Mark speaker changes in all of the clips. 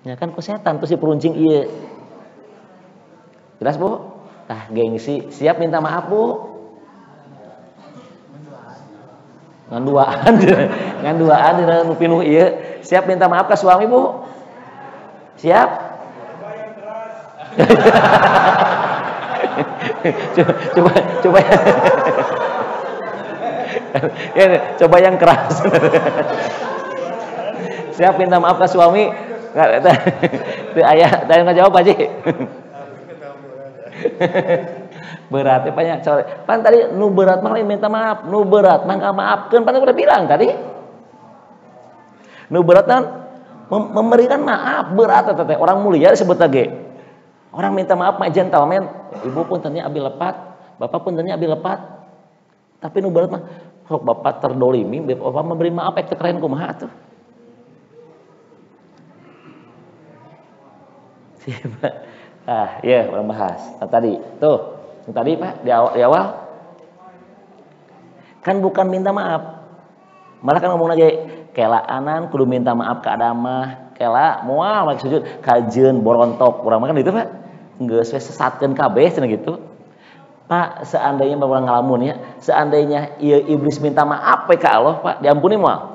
Speaker 1: Ya kan ku setan tuh si peruncing ieu. Jelas Bu? Tah gengsi, siap minta maaf Bu? Ngan duaan dina nu pinuh ieu. Siap minta maaf ke suami Bu? Siap? coba ya, coba yang keras. Siap minta maaf ke suami? Teu aya, teu ngajawab Pak Haji. Berat ya banyak pan tadi nu berat mah minta maaf, nu berat mah ngamaafkeun pan udah bilang tadi. Nu berat kan memberikan maaf berat teh orang mulia disebut lagi. Orang minta maaf mah gentleman, ibu puntennya abi lepat, bapak puntennya abi lepat. Tapi nu berat mah sok bapak terdolimi, bapak memberi maaf ek keren kumaha tuh. Ah, iya, orang bahas. Nah, tadi, tuh, yang tadi Pak di awal kan bukan minta maaf, malah kan ngomong lagi, kela anan kudu minta maaf ke adamah, kela moal make sujud, kajeun borontok, urang makan itu Pak, geus we sesatkeun kabeh cenah gitu. Pak, seandainya Bapak ngalamun ya, seandainya ieu iblis minta maaf ke Allah Pak, diampuni moal.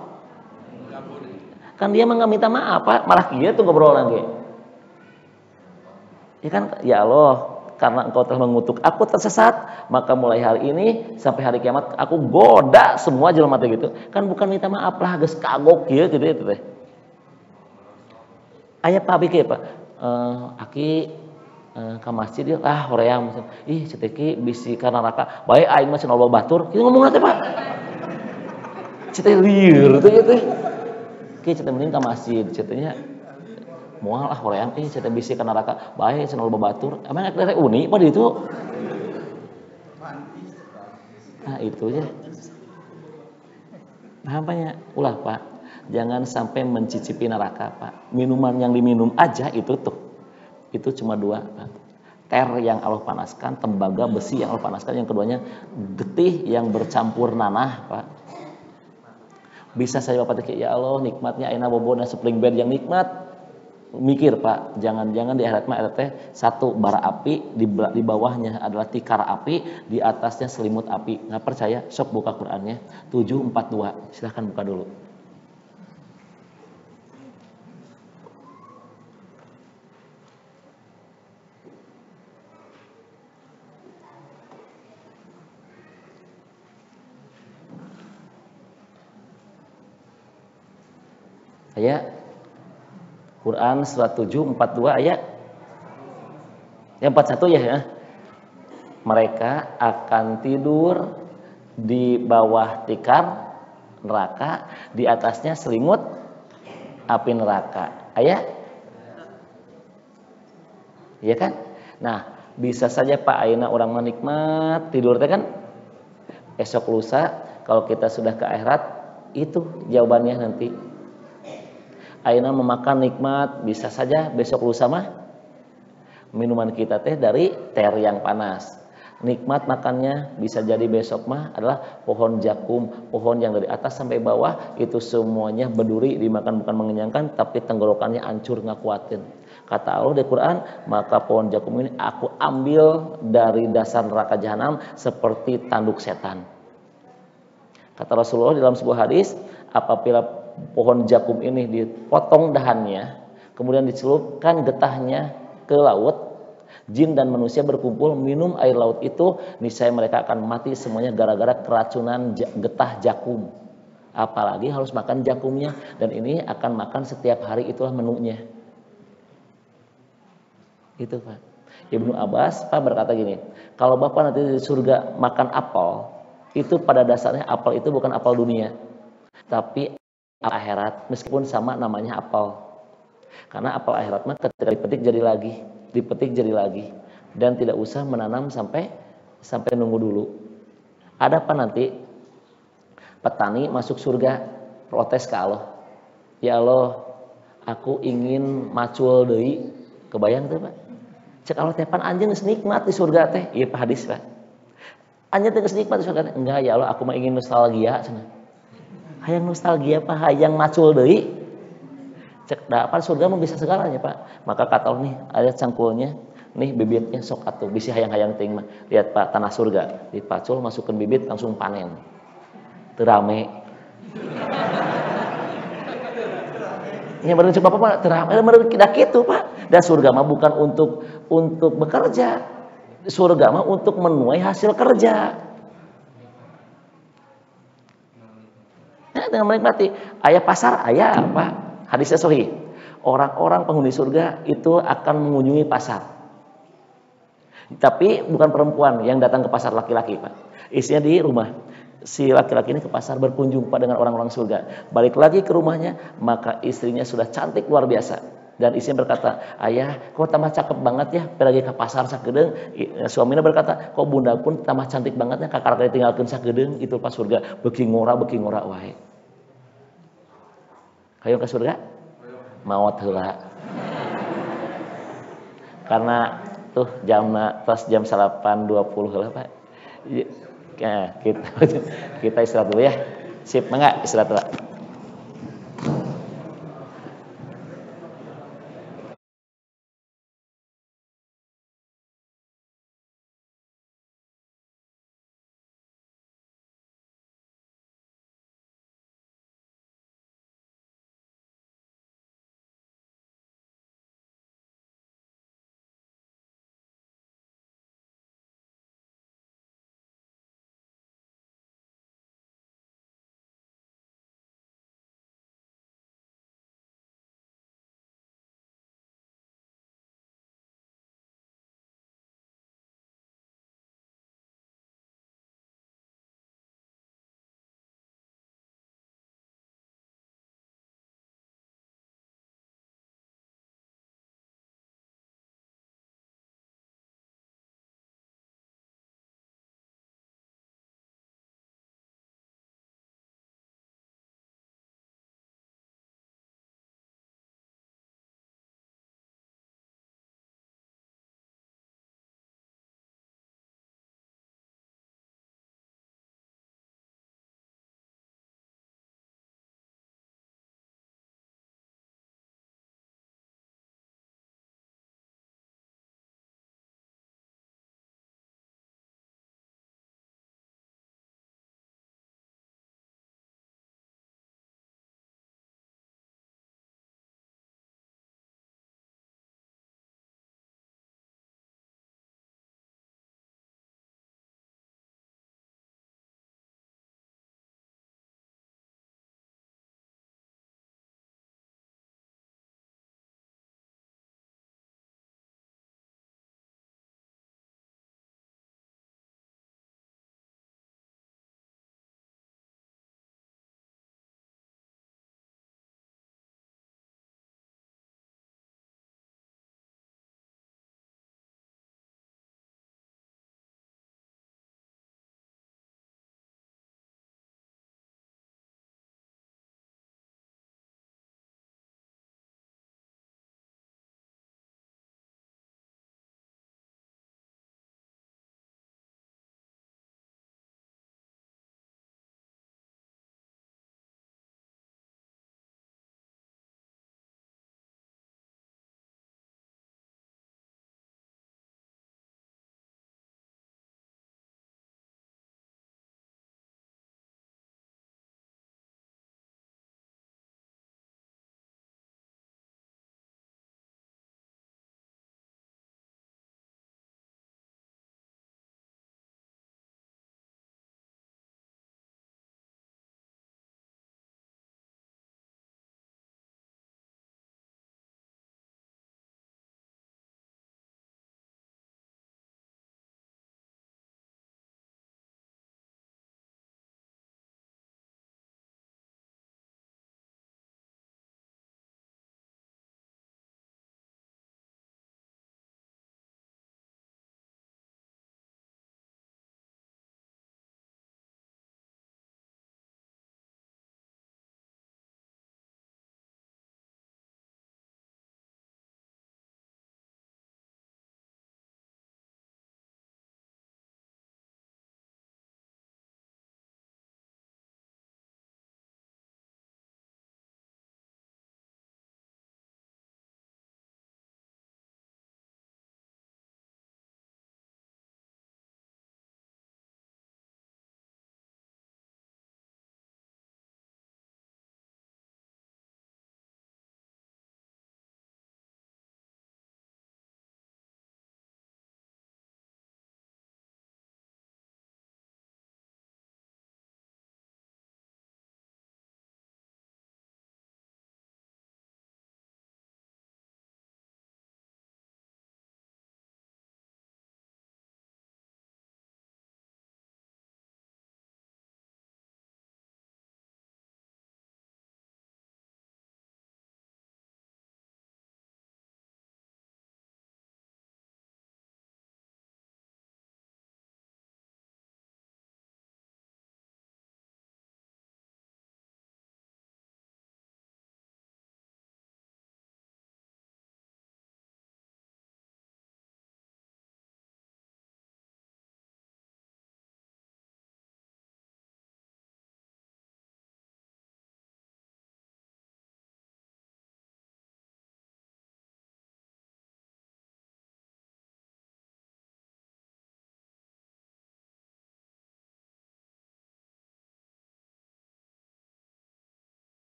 Speaker 1: Kan dia mah enggak minta maaf Pak, malah kieu tuh ngobrol lagi. Ya kan, ya Allah, karena engkau telah mengutuk aku tersesat, maka mulai hari ini sampai hari kiamat aku goda semua jelema teh gitu. Kan bukan minta maaf lah, geus kagok kieu gitu teh. Aya Pak Biki Pak. Aki ka masjid yeuh hoream. Ih ceteki bisi ka neraka. Bae aing mah cenah loba batur. Kieu ngomongna teh Pak. Ceteh lieur teh teh. Ki ceteh mending ka masjid cetehnya. Moal hoream ceteh bisi ka neraka bae cenah loba batur emang ek dari uni apa itu. Nah itu aja nampaknya ulah Pak, jangan sampai mencicipi neraka Pak. Minuman yang diminum aja itu tuh itu cuma dua Pak. Ter yang Allah panaskan, tembaga besi yang Allah panaskan, yang keduanya getih yang bercampur nanah Pak. Bisa saya Bapak teh ya Allah nikmatnya ayeuna bobona spring bed yang nikmat. Mikir Pak, jangan-jangan di akhirat mah teh satu bara api, di bawahnya adalah tikar api, di atasnya selimut api. Nggak percaya? Sok buka Qur'annya 742. Silahkan buka dulu. Ayat Quran surat 7 42 ayat yang 41 ya. Mereka akan tidur di bawah tikar neraka, di atasnya selimut api neraka. Ayat iya kan? Nah, bisa saja Pak ayeuna urang menikmat tidur teh kan. Esok lusa kalau kita sudah ke akhirat itu jawabannya nanti. Ayeuna memakan nikmat, bisa saja besok lusa mah minuman kita teh dari ter yang panas. Nikmat makannya bisa jadi besok mah adalah pohon jakum, pohon yang dari atas sampai bawah itu semuanya berduri, dimakan bukan mengenyangkan tapi tenggorokannya hancur ngakuatin. Kata Allah di Quran, maka pohon jakum ini aku ambil dari dasar neraka jahanam seperti tanduk setan. Kata Rasulullah dalam sebuah hadis, apabila pohon jakum ini dipotong dahannya, kemudian dicelupkan getahnya ke laut, jin dan manusia berkumpul minum air laut itu, niscaya mereka akan mati semuanya gara-gara keracunan getah jakum. Apalagi harus makan jakumnya, dan ini akan makan setiap hari, itulah menunya. Itu Pak. Ibnu Abbas Pak berkata gini, kalau Bapak nanti di surga makan apel, itu pada dasarnya apel itu bukan apel dunia, tapi akhirat, meskipun sama namanya apel. Karena apel akhirat mah ketika dipetik jadi lagi, dan tidak usah menanam sampai nunggu dulu. Ada apa nanti petani masuk surga protes ke Allah, ya Allah, aku ingin macul deui. Kebayang tuh Pak? Cek Allah teh pan anjeun geus nikmat di surga teh. Ieu hadis Pak. Anjeun teh geus nikmat di surga teh. Enggak ya Allah, aku mah ingin nostalgia cenah. Hayang nostalgia Pak, hayang macul deui. Cek da apa surga mah bisa segalanya, Pak. Maka kata Allah nih, ada cangkulnya, nih bibitnya sok atuh bisi hayang-hayang teuing mah. Lihat Pak, tanah surga, dipacul masukkeun bibit langsung panen. Teu rame. Nya bener coba Pak, teu rame bener da kitu, Pak. Dan surga mah bukan untuk bekerja. Surga mah untuk menuai hasil kerja. Nah, dengan menikmati aya pasar, aya apa? Hadisnya sahih. Orang-orang penghuni surga itu akan mengunjungi pasar. Tapi bukan perempuan yang datang ke pasar laki-laki, Pak. Isinya di rumah. Si laki-laki ini ke pasar berkunjung Pak dengan orang-orang surga. Balik lagi ke rumahnya, maka istrinya sudah cantik luar biasa. Dan istrinya berkata, ayah kok tambah cakep banget ya, pergi ke pasar sakedeung. Suaminya berkata, kok bunda pun tambah cantik banget ya, kakak ditinggalkeun sakedeung. Itu pas surga, beuki ngora wae. Hayu ke surga? Maot heula. Karena tuh jam 8.20 heula, Pak. Nah, kita istirahat dulu ya. Sip, mangga istirahat dulu.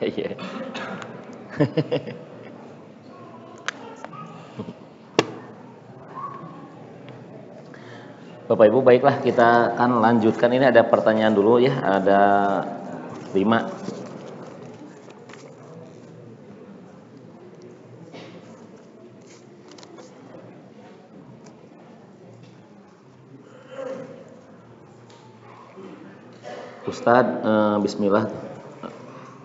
Speaker 1: Iya. Bapak Ibu, baiklah kita akan lanjutkan. Ini ada pertanyaan dulu ya, ada 5. Ustadz, bismillah.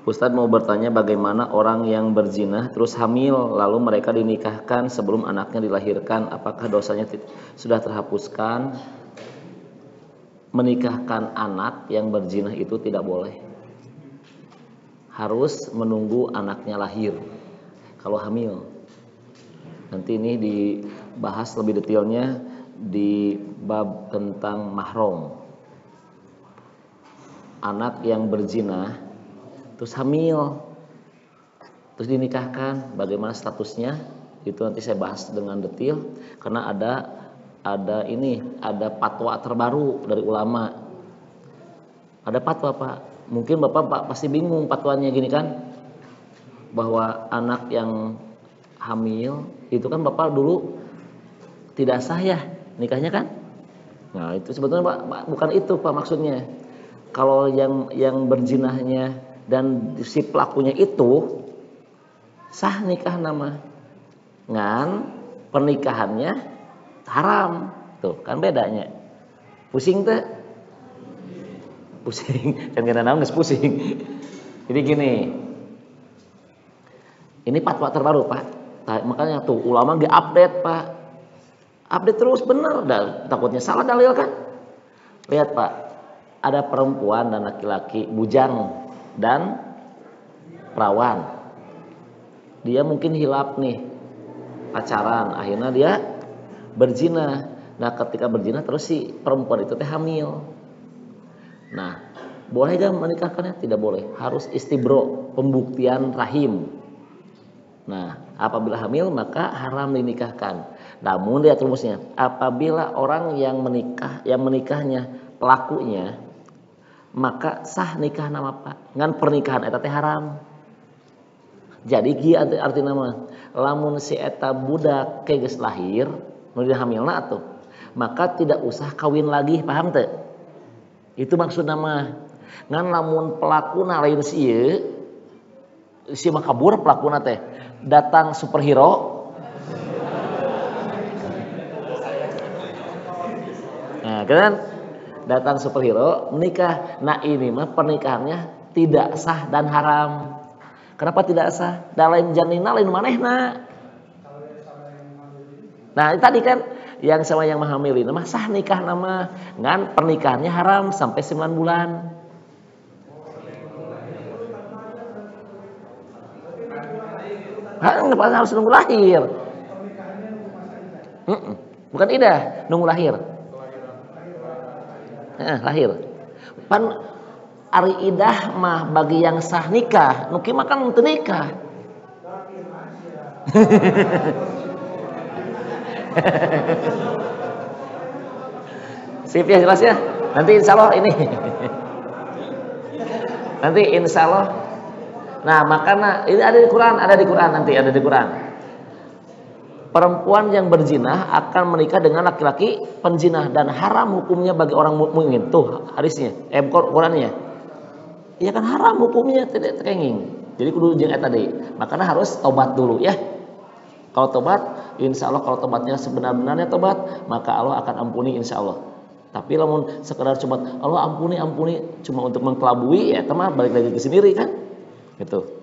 Speaker 1: Ustadz mau bertanya bagaimana orang yang berzina terus hamil lalu mereka dinikahkan sebelum anaknya dilahirkan, apakah dosanya sudah terhapuskan? Menikahkan anak yang berzina itu tidak boleh. Harus menunggu anaknya lahir kalau hamil. Nanti ini dibahas lebih detailnya di bab tentang mahram. Anak yang berzina terus hamil terus dinikahkan, bagaimana statusnya itu nanti saya bahas dengan detail, karena ada fatwa terbaru dari ulama. Ada fatwa Pak, mungkin Bapak pasti bingung fatwanya gini kan, bahwa anak yang hamil itu kan Bapak dulu tidak sah ya nikahnya kan. Nah itu sebetulnya Pak, bukan itu Pak maksudnya. Kalau yang berzinahnya dan si pelakunya itu sah nikah nama, ngan pernikahannya haram, tuh kan bedanya. Pusing tuh, pusing, kan kena nangis pusing. Jadi gini, ini fatwa terbaru Pak, makanya tuh ulama update Pak, update terus bener, takutnya salah dalil kan. Lihat Pak, ada perempuan dan laki-laki, bujang dan perawan. Dia mungkin hilap nih, pacaran, akhirnya dia berzina. Nah ketika berzina terus si perempuan itu hamil. Nah boleh gak menikahkannya? Tidak boleh, harus istibro, pembuktian rahim. Nah apabila hamil maka haram dinikahkan. Namun lihat rumusnya, apabila orang yang menikahnya pelakunya, maka sah nikah nama Pak, ngan pernikahan eta teh haram. Jadi kieu arti nama, lamun si eta budak geus lahir nu dihamilna atuh, maka tidak usah kawin lagi, paham teu? Itu maksud nama. Ngan lamun pelakuna lain si makabur pelakuna teh datang superhero. Nah, kan datang superhero menikah. Nah ini mah pernikahannya tidak sah dan haram. Kenapa tidak sah? Da lain janina lain manehna. Nah tadi kan yang sama yang mahamilin mah sah nikah nama, ngan pernikahannya haram sampai 9 bulan. Harus nunggu lahir. Bukan idah, nunggu lahir. Lahir. Pan ari idah mah bagi yang sah nikah, nuki makan teu nikah. Sip ya, jelas ya. Nanti insya Allah ini. Nanti insya Allah. Nah makanya ini ada di Quran nanti ada di Quran. Perempuan yang berzina akan menikah dengan laki-laki penzina dan haram hukumnya bagi orang mukmin. Tuh hadisnya, Qurannya. Iya kan haram hukumnya, tidak tekenging. Jadi kudu jeung eta deui. Makanya harus tobat dulu ya. Kalau tobat, insya Allah kalau tobatnya sebenar-benarnya tobat, maka Allah akan ampuni insya Allah. Tapi lamun sekedar cuma Allah ampuni cuma untuk mengkelabui, ya teman balik lagi ke sendiri kan. Gitu.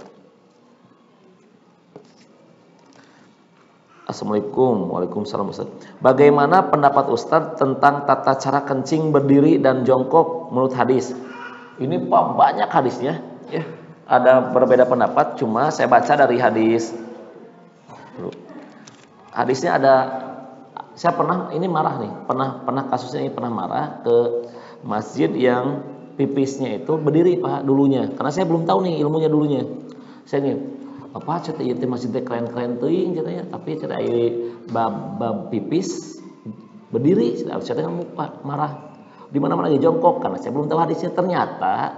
Speaker 1: Assalamualaikum. Waalaikumsalam Ustaz. Bagaimana pendapat Ustaz tentang tata cara kencing berdiri dan jongkok menurut hadis? Ini Pak banyak hadisnya ya. Ada berbeda pendapat, cuma saya baca dari hadis. Hadisnya ada, saya pernah ini marah nih, pernah kasusnya ini pernah marah ke masjid yang pipisnya itu berdiri Pak dulunya. Karena saya belum tahu nih ilmunya dulunya. Saya nih apa cerita ieu teh masjid teh keren-keren teuing katanya, tapi cerita ieu bab pipis berdiri, saya teh marah. Di mana-mana lagi jongkok karena saya belum tahu hadisnya. Ternyata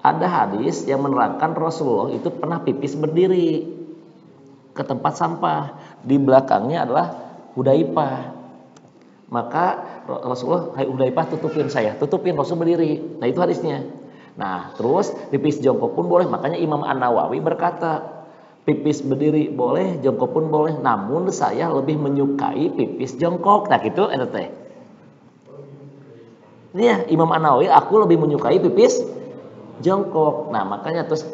Speaker 1: ada hadis yang menerangkan Rasulullah itu pernah pipis berdiri ke tempat sampah. Di belakangnya adalah Hudzaifah. Maka Rasulullah, "Hai Hudzaifah, tutupin saya." Tutupin, Rasul berdiri. Nah, itu hadisnya. Nah, terus pipis jongkok pun boleh. Makanya Imam An-Nawawi berkata, pipis berdiri boleh, jongkok pun boleh. Namun saya lebih menyukai pipis jongkok. Nah, gitu eta teh. Ini ya, Imam An-Nawawi, aku lebih menyukai pipis jongkok. Nah, makanya terus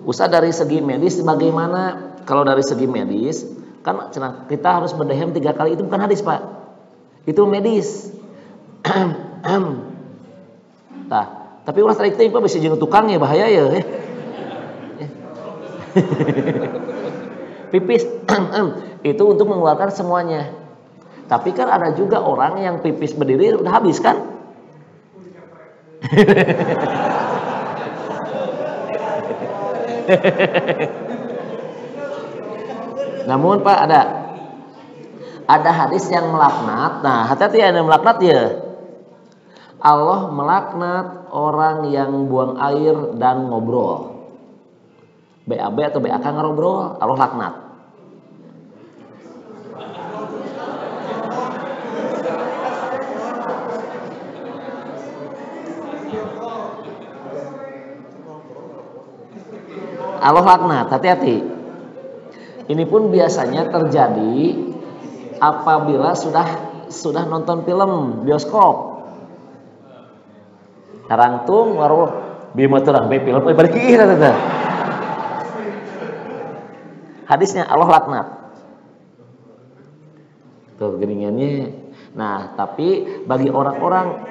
Speaker 1: Ustaz dari segi medis bagaimana? Kalau dari segi medis kan kita harus berdehem 3 kali, itu bukan hadis, Pak. Itu medis. Nah, tapi ulah tarik teh Pak bisa jeung tukang ya bahaya ya. Pipis itu untuk mengeluarkan semuanya. Tapi kan ada juga orang yang pipis berdiri udah habis kan? Namun Pak ada hadis yang melaknat. Nah, hati-hati ada melaknat ya. Allah melaknat orang yang buang air dan ngobrol. BAB atau BAK ngobrol, Allah laknat. Allah laknat, hati-hati. Ini pun biasanya terjadi apabila sudah nonton film bioskop. Tarangtung waruh bima terang be film balik ieu tah. Hadisnya Allah laknat. Tuh geringannya. Nah, tapi bagi orang-orang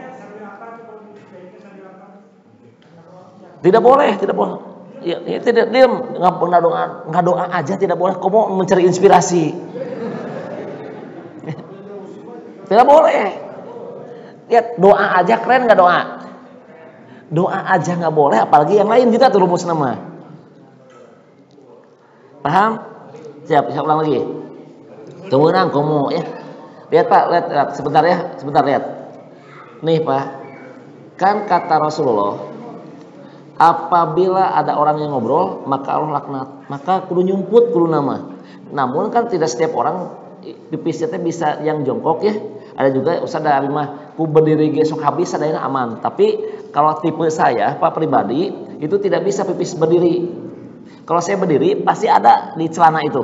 Speaker 1: tidak boleh. Ya, tidak diam, ngadoa aja tidak boleh. Kamu mencari inspirasi. Tidak boleh. Lihat doa aja keren nggak doa? Doa aja nggak boleh, apalagi yang lain kita tuh rumus nama. Paham? Siap ulang lagi. Tunggu nang kamu ya. Lihat Pak, lihat sebentar ya, sebentar lihat. Nih Pak, kan kata Rasulullah, apabila ada orang yang ngobrol, maka Allah laknat. Maka kudu nyumput kudu nama. Namun kan tidak setiap orang pipisnya bisa yang jongkok ya. Ada juga Ustaz dari mah ku berdiri gesok habis ada yang aman. Tapi kalau tipe saya Pak pribadi itu tidak bisa pipis berdiri. Kalau saya berdiri pasti ada di celana itu.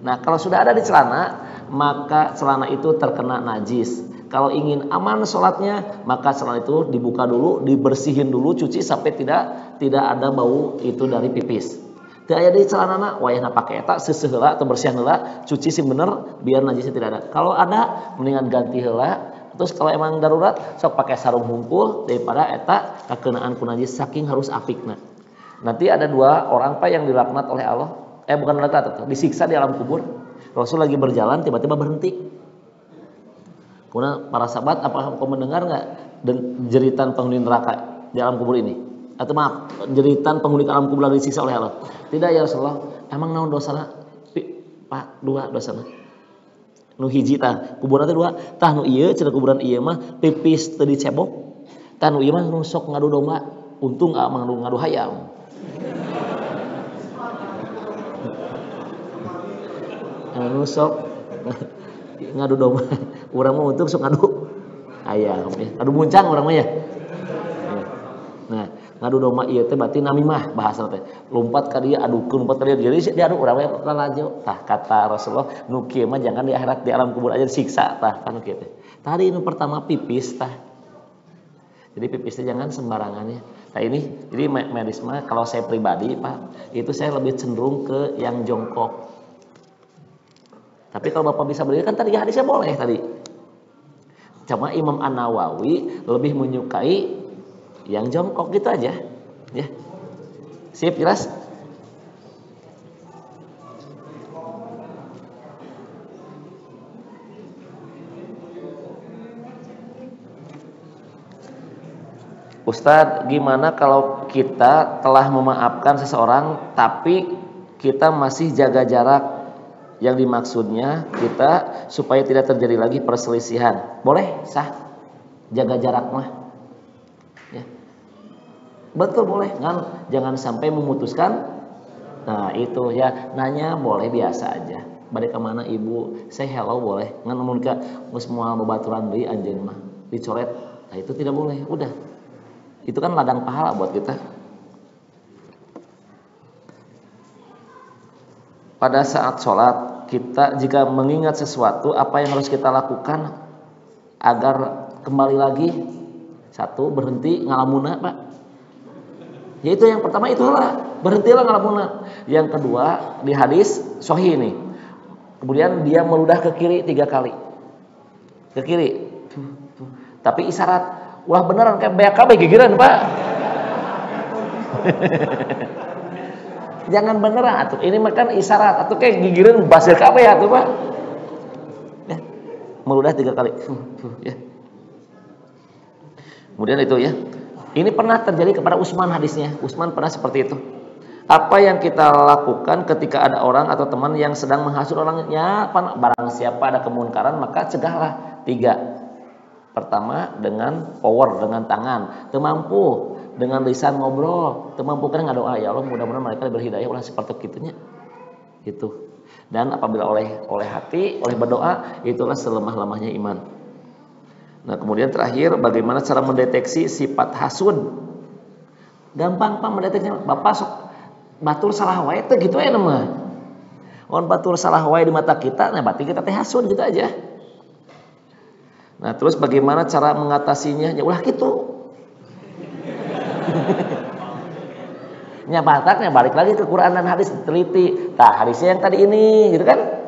Speaker 1: Nah, kalau sudah ada di celana, maka celana itu terkena najis. Kalau ingin aman sholatnya, maka celana itu dibuka dulu, dibersihin dulu, cuci sampai tidak ada bau itu dari pipis. Tidak ada di celana, wayahna pakai eta sesehela atau bersihan heula, cuci sih bener biar najisnya tidak ada. Kalau ada, mendingan ganti heula. Terus kalau emang darurat, sok pakai sarung hungkul daripada eta kakenaan ku najis saking harus apikna. Nanti ada 2 orang Pak yang dilaknat oleh Allah. Bukan dilaknat, disiksa di alam kubur. Rasul lagi berjalan tiba-tiba berhenti. Kemudian para sahabat, apakah kau mendengar nggak jeritan penghuni neraka di alam kubur ini? Atau maaf, jeritan penghuni alam kubur lagi disiksa oleh Allah? Tidak ya Rasulullah. Emang naon dosana? Pak, 2 dosana. Nu hiji tah, kuburan teh 2. Tah nu ieu cenah kuburan ieu mah pipis teu dicebok. Tah nu ieu mah nu sok ngadu domba. Untung ngadu hayam. Nu sok ngadu domba. Urang mah untung sok ngadu ayam ya. Adu muncang urang mah ya. Nah, ngadu domba ieu teh berarti namimah bahasa teh. Lompat ka dieu adukeun lompat ka dieu. Jadi diadu urang mah lalajo. Tah kata Rasulullah, nu kieu mah jangan di akhirat di alam kubur aja disiksa tah kan kieu teh. Tadi nu pertama pipis tah. Jadi pipisnya jangan sembarangan ya. Nah ini, jadi medis mah kalau saya pribadi Pak, itu saya lebih cenderung ke yang jongkok. Tapi kalau Bapak bisa berdiri kan tadi hadisnya boleh tadi. Cuma Imam An-Nawawi lebih menyukai yang jongkok gitu aja. Ya. Sip, jelas? Ustadz, gimana kalau kita telah memaafkan seseorang tapi kita masih jaga jarak? Yang dimaksudnya kita supaya tidak terjadi lagi perselisihan. Boleh, sah. Jaga jarak mah. Ya. Betul boleh, kan? Jangan sampai memutuskan. Nah itu ya, nanya boleh biasa aja. Balik kemana ibu, saya hello boleh. Ngan namun ka semua babaturan deui anjeun mah dicoret. Nah itu tidak boleh. Udah. Itu kan ladang pahala buat kita. Pada saat sholat, kita jika mengingat sesuatu, apa yang harus kita lakukan agar kembali lagi? Satu, berhenti ngalamuna, Pak. Yaitu yang pertama itulah, berhentilah ngalamuna. Yang kedua, di hadis sahih ini. Kemudian dia meludah ke kiri 3 kali. Ke kiri. Tapi isyarat, wah beneran kayak BKB gigiran, Pak. Jangan beneran atuh. Ini makan isyarat atuh kayak gigiran basir kabeh atuh, Pak. Ya. Meludah 3 kali. Ya. Kemudian itu ya. Ini pernah terjadi kepada Utsman hadisnya. Utsman pernah seperti itu. Apa yang kita lakukan ketika ada orang atau teman yang sedang menghasut orangnya, barang siapa ada kemunkaran maka cegahlah. 3. Pertama dengan power, dengan tangan. Teu mampu dengan lisan ngobrol. Teu mampu kan ngadoa, ya Allah mudah-mudahan mereka diberi hidayah ulah seperti kitunya. Itu. Dan apabila oleh hati, oleh berdoa, itulah selemah-lemahnya iman. Nah kemudian terakhir, bagaimana cara mendeteksi sifat hasud? Gampang Pak mendeteksinya. Bapak sok batur salah wae teh gitu ya nama. On batur salah wae di mata kita, nah berarti kita teh hasud gitu aja. Nah terus bagaimana cara mengatasinya? Ya ulah gitu. Nyabataknya balik lagi ke Quran dan hadis, teliti. Tah hadisnya yang tadi ini, gitu kan?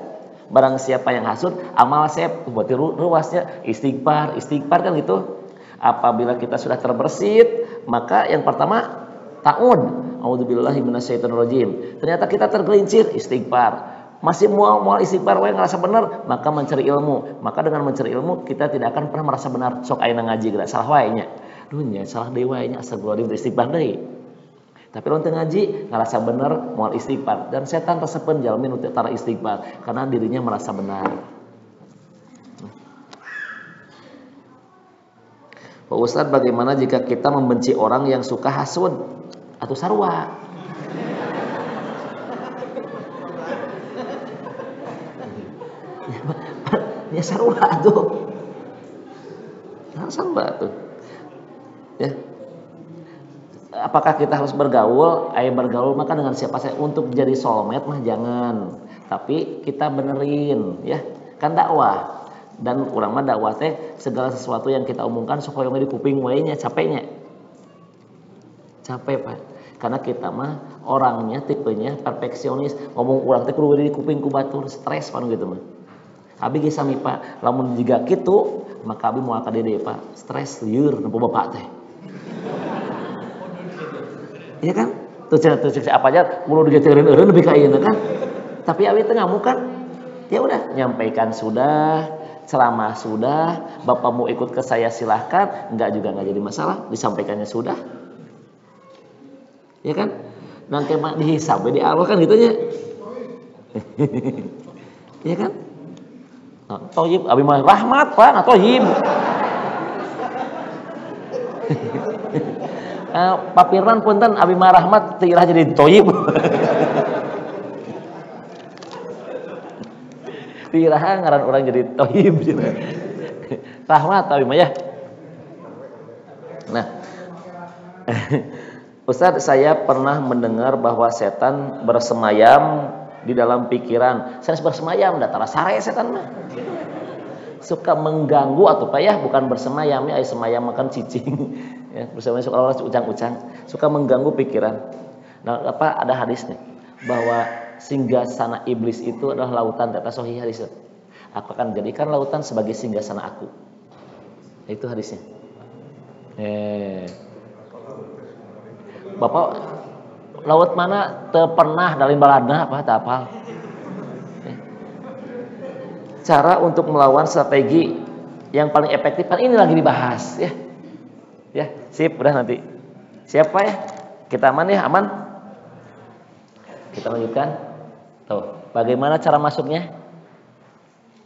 Speaker 1: Barang siapa yang hasud, amal saya buat ruasnya istighfar kan gitu. Apabila kita sudah terbersit, maka yang pertama ta'ud. A'udzubillahi minasyaitonirrajim. Ternyata kita tergelincir, istighfar. Masih mau istighfar wae ngerasa benar, maka mencari ilmu. Maka dengan mencari ilmu kita tidak akan pernah merasa benar. Sok ayeuna ngaji geura salah wae nya. Duh nya salah deui wae nya astagfirullahaladzim istighfar deui. Tapi lamun teu ngaji ngerasa benar moal istighfar dan setan resepeun jalmi nu tara istighfar karena dirinya merasa benar. Pak Ustadz, bagaimana jika kita membenci orang yang suka hasud atau sarua? Ya sarua tuh. Sarua tuh. Ya. Apakah kita harus bergaul? Bergaul maka dengan siapa saja. Untuk jadi soulmate mah jangan. Tapi kita benerin, ya. Kan dakwah. Dan urang mah dakwah teh segala sesuatu yang kita omongkan supaya di kuping wae nya capeknya. Capek, Pak. Karena kita mah orangnya tipenya perfeksionis. Ngomong urang teh kudu di kuping ku batur, stres pan gitu mah. Abi ge sami Pak, lamun jiga kitu maka abi moal ka dede Pak, stres lieur nempo bapak teh. Iya kan? Tuh apa aja kudu digeteureun lebih ka ieu kan. Tapi abi teh ngamuk kan. Ya udah, nyampaikan sudah, ceramah sudah, bapak mau ikut ke saya silahkan, enggak juga enggak jadi masalah, disampaikannya sudah. Ya kan? Nangke mah dihisab di Allah kan gitu nya. Iya kan? Toyib, abi mah rahmat Pak, toyib. Pak Firman punten abi mah rahmat teu irah jadi toyib. Tiraha ngaran orang jadi toyib. Rahmat abi mah ya. Nah. Ustadz, saya pernah mendengar bahwa setan bersemayam di dalam pikiran. Saya bersemayam, datara sare setan mah. Suka mengganggu atau Pak ya, bukan bersemayam ya, semayam makan cicing. Ya, bersemayam suka orang ucang-ucang, suka mengganggu pikiran. Nah, apa ada hadisnya bahwa singgasana iblis itu adalah lautan, kata sahih hadis. Aku akan jadikan lautan sebagai singgasana aku. Itu hadisnya. Bapak laut mana teu pernah dalin baladna apa teu apal. Cara untuk melawan strategi yang paling efektif kan ini lagi dibahas ya. Ya, sip udah nanti. Siapa ya? Kita aman ya, aman? Kita lanjutkan. Tuh, bagaimana cara masuknya?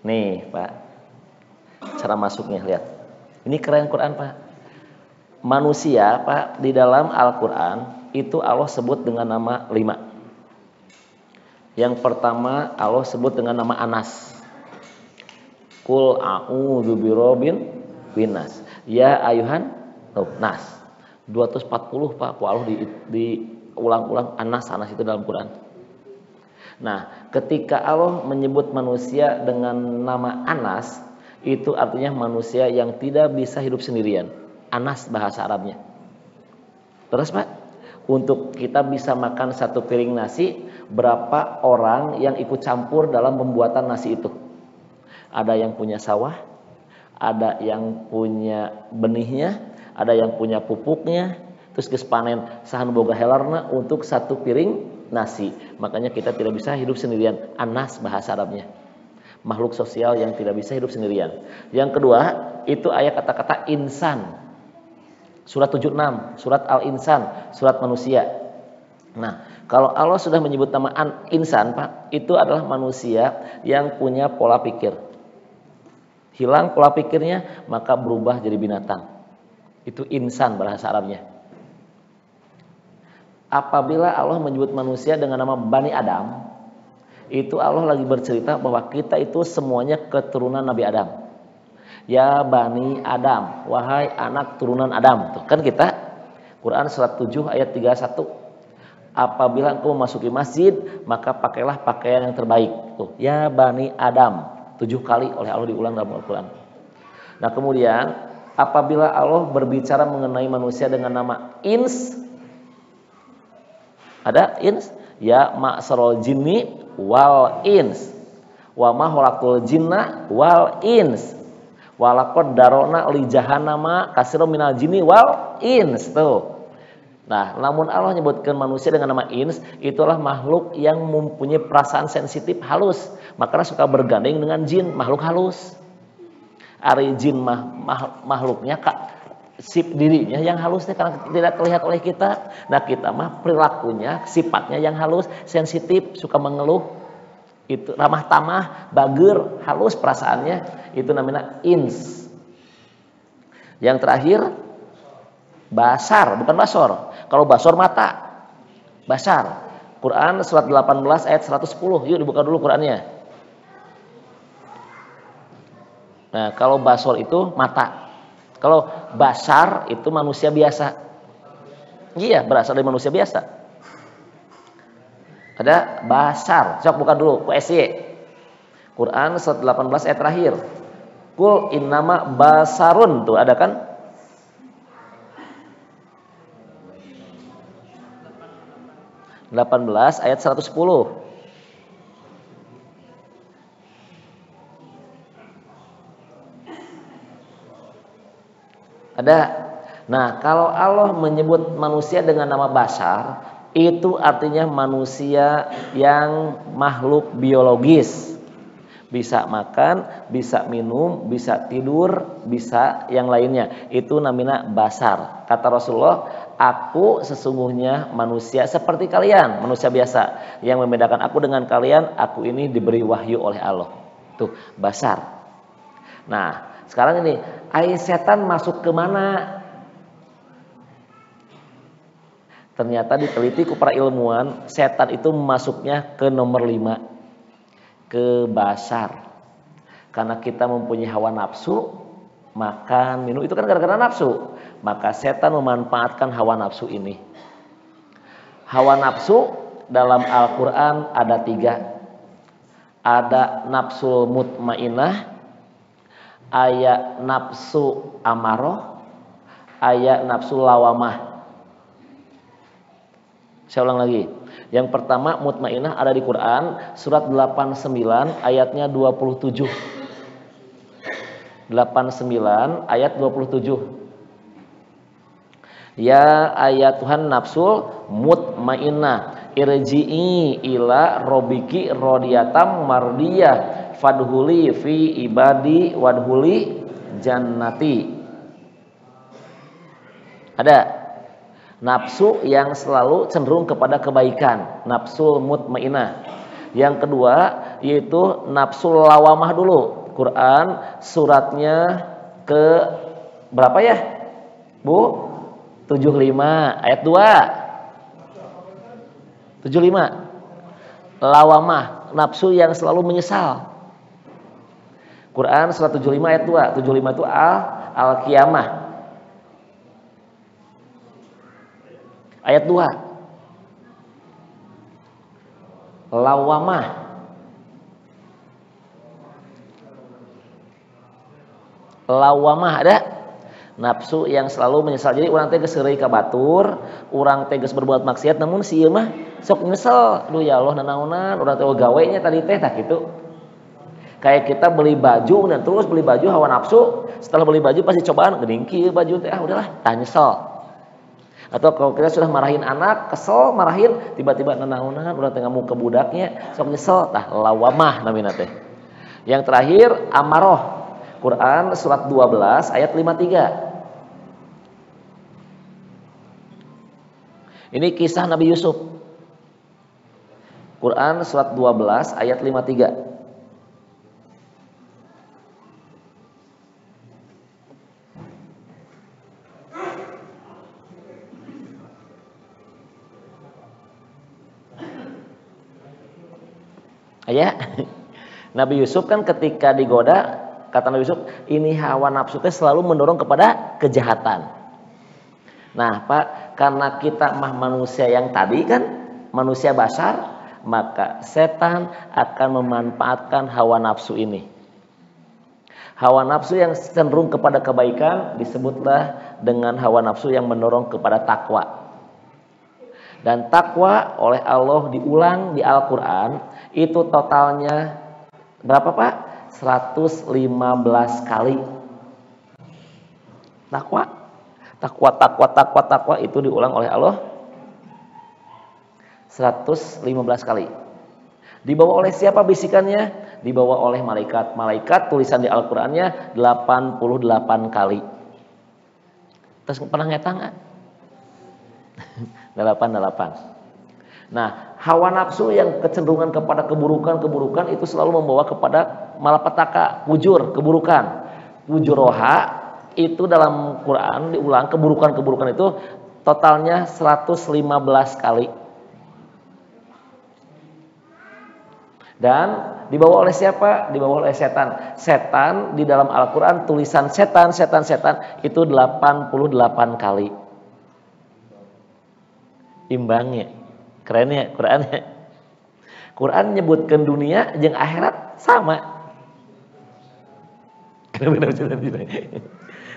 Speaker 1: Nih, Pak. Cara masuknya lihat. Ini keren Quran, Pak. manusia Pak di dalam Al-Qur'an itu Allah sebut dengan nama 5. Yang pertama Allah sebut dengan nama Anas. Qul a'udzu birabbin nas. Ya ayuhan nas. 240 Pak Allah diulang-ulang Anas itu dalam Quran. Nah, ketika Allah menyebut manusia dengan nama Anas, itu artinya manusia yang tidak bisa hidup sendirian. Anas bahasa Arabnya. Terus Pak, untuk kita bisa makan satu piring nasi, berapa orang yang ikut campur dalam pembuatan nasi itu? Ada yang punya sawah, ada yang punya benihnya, ada yang punya pupuknya, terus geus panen sahan boga helarna untuk satu piring nasi. Makanya kita tidak bisa hidup sendirian. Anas bahasa Arabnya. Makhluk sosial yang tidak bisa hidup sendirian. Yang kedua, itu ayat kata-kata insan. Surat 76, surat Al-Insan, surat manusia. Nah, kalau Allah sudah menyebut nama insan, Pak, itu adalah manusia yang punya pola pikir. Hilang pola pikirnya, maka berubah jadi binatang. Itu insan bahasa Arabnya. Apabila Allah menyebut manusia dengan nama Bani Adam, itu Allah lagi bercerita bahwa kita itu semuanya keturunan Nabi Adam. Ya Bani Adam, wahai anak turunan Adam. Tuh, kan kita Quran surat 7 ayat 31. Apabila engkau memasuki masjid, maka pakailah pakaian yang terbaik. Tuh, ya Bani Adam. 7 kali oleh Allah diulang dalam Al-Quran. Nah kemudian apabila Allah berbicara mengenai manusia dengan nama ins, ada ins, ya ma'sarul jinni wal ins, wa ma khalaqtul jinna wal ins, wa laqad darona li jahannama katsiran minal jinni wal ins. Tuh. Nah, namun Allah menyebutkan manusia dengan nama ins, itulah makhluk yang mempunyai perasaan sensitif halus. Makanya suka bergandeng dengan jin, makhluk halus. Ari jin makhluknya sip dirinya yang halusnya karena tidak terlihat oleh kita. Nah, kita mah perilakunya, sifatnya yang halus, sensitif, suka mengeluh. Itu ramah tamah, bager, halus perasaannya, itu namanya ins. Yang terakhir basar, bukan basor. Kalau basor mata, basar. Quran surat 18 ayat 110. Yuk dibuka dulu Qurannya. Nah, kalau basor itu mata. Kalau basar itu manusia biasa. Iya, berasal dari manusia biasa. Ada basar. Sok buka dulu QSY. Quran surat 18 ayat terakhir. Qul innama basarun. Tuh ada kan? ayat 110. Ada. Nah, kalau Allah menyebut manusia dengan nama basar, itu artinya manusia yang makhluk biologis. Bisa makan, bisa minum, bisa tidur, bisa yang lainnya. Itu namanya basar. Kata Rasulullah, aku sesungguhnya manusia seperti kalian, manusia biasa. Yang membedakan aku dengan kalian, aku ini diberi wahyu oleh Allah. Tuh, basar. Nah, sekarang ini, setan masuk ke mana? Ternyata diteliti ku para ilmuwan, setan itu masuknya ke nomor 5, ke basar. Karena kita mempunyai hawa nafsu, makan, minum, itu kan gara-gara nafsu. Maka setan memanfaatkan hawa nafsu ini. Hawa nafsu dalam Al-Quran ada 3. Ada nafsul mutmainah, aya nafsu amaroh, aya nafsu lawamah. Saya ulang lagi. Yang pertama mutmainah ada di Quran surat 89 ayatnya 27. 89 ayat 27. Ya ayat Tuhan nafsul mutmainah irji'i ila robiki rodiyatam mardiyah fadhuli fi ibadi wadhuli jannati. Ada nafsu yang selalu cenderung kepada kebaikan, nafsu mutmainah. Yang kedua yaitu nafsu lawamah dulu. Quran suratnya ke berapa ya? Bu? 75 ayat 2. 75. Lawamah, nafsu yang selalu menyesal. Quran surat 75 ayat 2. 75 itu al-qiyamah. Ayat 2. Lawamah. Lawamah ada nafsu yang selalu menyesal. Jadi orang teh geus seureuy ka batur, orang teh geus berbuat maksiat namun si ieu mah sok nyesel. Aduh ya Allah nanaonan urang teh gawe nya tadi teh tah kitu. Kayak kita beli baju dan terus beli baju hawa nafsu, setelah beli baju pasti cobaan geuning kieu baju teh udahlah tah nyesel. Atau kalau kita sudah marahin anak, kesel marahin, tiba-tiba nanaonan urang teh ngamuk ke budaknya, sok nyesel tah lawamah namina teh. Yang terakhir amaroh. Quran surat 12 ayat 53. Ini kisah Nabi Yusuf. Quran surat 12 ayat 53. Ya, Nabi Yusuf kan ketika digoda, kata Nabi Yusuf, ini hawa nafsu teh selalu mendorong kepada kejahatan. Nah, Pak, karena kita mah manusia yang tadi kan, manusia basar, maka setan akan memanfaatkan hawa nafsu ini. Hawa nafsu yang cenderung kepada kebaikan disebutlah dengan hawa nafsu yang mendorong kepada takwa. Dan takwa oleh Allah diulang di Al-Quran itu totalnya berapa Pak? 115 kali. Takwa itu diulang oleh Allah 115 kali. Dibawa oleh siapa bisikannya? Dibawa oleh malaikat. Malaikat tulisan di Al-Qur'annya 88 kali. Terus pernah ngetang nggak? 88. Nah, hawa nafsu yang kecenderungan kepada keburukan itu selalu membawa kepada malapetaka, fujur, keburukan. Fujuroha itu dalam Quran diulang, keburukan itu totalnya 115 kali. Dan dibawa oleh siapa? Dibawa oleh setan. Setan di dalam Al-Quran tulisan setan itu 88 kali. Imbangnya, kerennya Qurannya. Quran nyebutkan dunia jeung akhirat sama.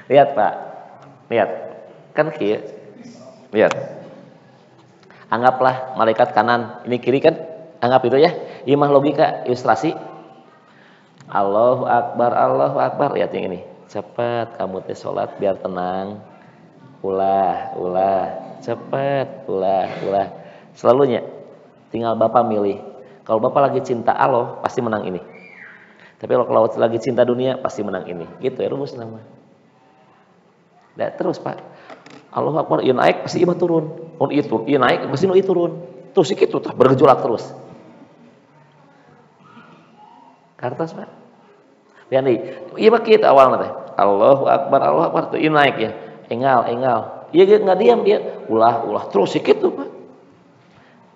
Speaker 1: Lihat Pak, lihat kan kieu. Lihat, anggaplah malaikat kanan, ini kiri kan? Anggap itu ya. Imah logika, ilustrasi. Allahu Akbar. Lihat yang ini. Cepat kamu teh sholat biar tenang. Ulah. Cepat, ulah. Selalunya tinggal Bapak milih. Kalau Bapak lagi cinta Allah, pasti menang ini. Tapi kalau lagi cinta dunia, pasti menang ini. Gitu ya rumus nama. Nah, terus Pak. Allahu Akbar, ieu naik pasti ieu turun. Oh ieu turun, ieu naik pasti ieu turun. Terus gitu bergejolak terus. Kartos Pak. Lihat nih, ieu mah kitu awalna teh. Allahu Akbar tuh ieu naik ya. Engal. Iya nggak diam dia, ulah terus gitu Pak.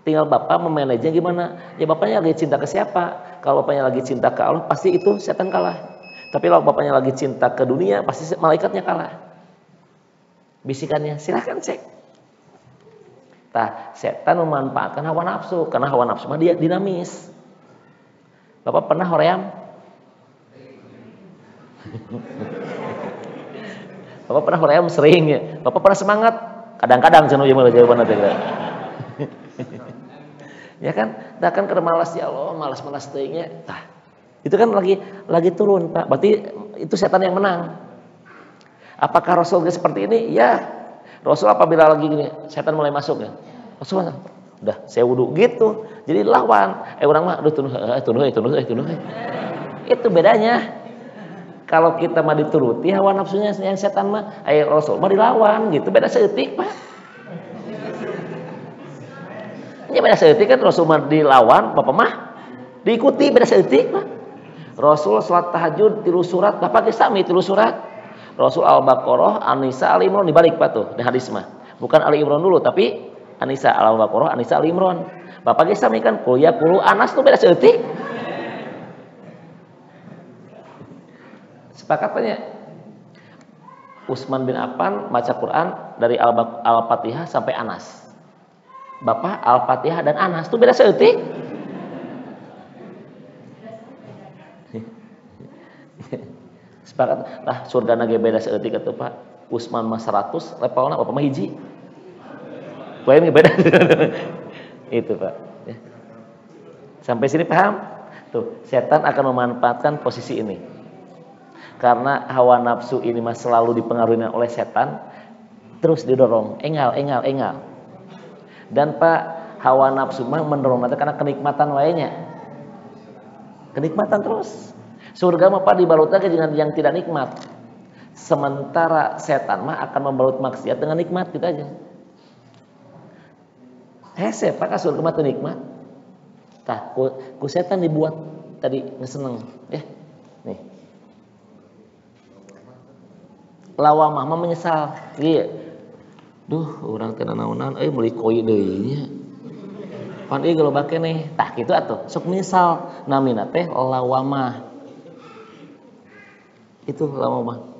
Speaker 1: Tinggal Bapak memanajenya gimana? Ya Bapaknya lagi cinta ke siapa? Kalau Bapaknya lagi cinta ke Allah, pasti itu setan kalah. Tapi kalau Bapaknya lagi cinta ke dunia, pasti malaikatnya kalah. Bisikannya, silahkan cek. Nah, setan memanfaatkan hawa nafsu, karena hawa nafsu mah dia dinamis. Bapak pernah hoream? Bapak pernah hoream sering ya. Bapak pernah semangat? Kadang-kadang cenah ieu mah jawabanna teh. Ya kan? Dah kan keur malas ya Allah, malas-malas teuing nya. Tah. Itu kan lagi turun, Pak. Berarti itu setan yang menang. Apakah Rasul seperti ini? Ya. Rasul apabila lagi gini, setan mulai masuk ya. Rasul udah saya wudu gitu. Jadi lawan. Orang mah aduh tunuh. Itu bedanya. Kalau kita mah dituruti hawa nafsunya yang setan mah, Rasul mah dilawan gitu. Beda seeutik, Pak. Ya beda seeutik kan Rasul mah dilawan, Bapak mah diikuti, beda seeutik, Pak. Rasul salat tahajud 3 surat, Bapak ge sami 3 surat. Rasul Al-Baqarah, An-Nisa, Al-Imran dibalik Pak tuh di hadis mah. Bukan Ali Imran dulu, tapi Anisa Al-Baqarah, Anisa Ali Imran. Bapak ge sami kan kuliah kulo Anas tuh beda seeutik. Sepakat banyak. Utsman bin Affan baca Quran dari Al-Fatihah sampai Anas. Bapak Al-Fatihah dan Anas tuh beda seeutik. Sepakat lah surga nage beda seeutik atuh Pak. Utsman mah 100, levelna bapak mah hiji. Poe beda. Itu Pak. Ya. Sampai sini paham? Tuh, setan akan memanfaatkan posisi ini. Karena hawa nafsu ini mah selalu dipengaruhi oleh setan, terus didorong, engal. Dan Pak, hawa nafsu mah mendorong nanti karena kenikmatan wainya. Kenikmatan terus. Surga mah Pak dibalutnya dengan yang tidak nikmat. Sementara setan mah akan membalut maksiat dengan nikmat gitu aja. Hese Pak ka surga mah teu nikmat. Tah ku setan dibuat tadi ngeseneng, ya. Nih. Lawamah mah menyesal. Iya. Duh, urang teh nanaonan meuli koi deui nya. Pan ieu geloba keneh. Tah kitu atuh, sok menyesal. Namina teh lawamah. Itu lawamah.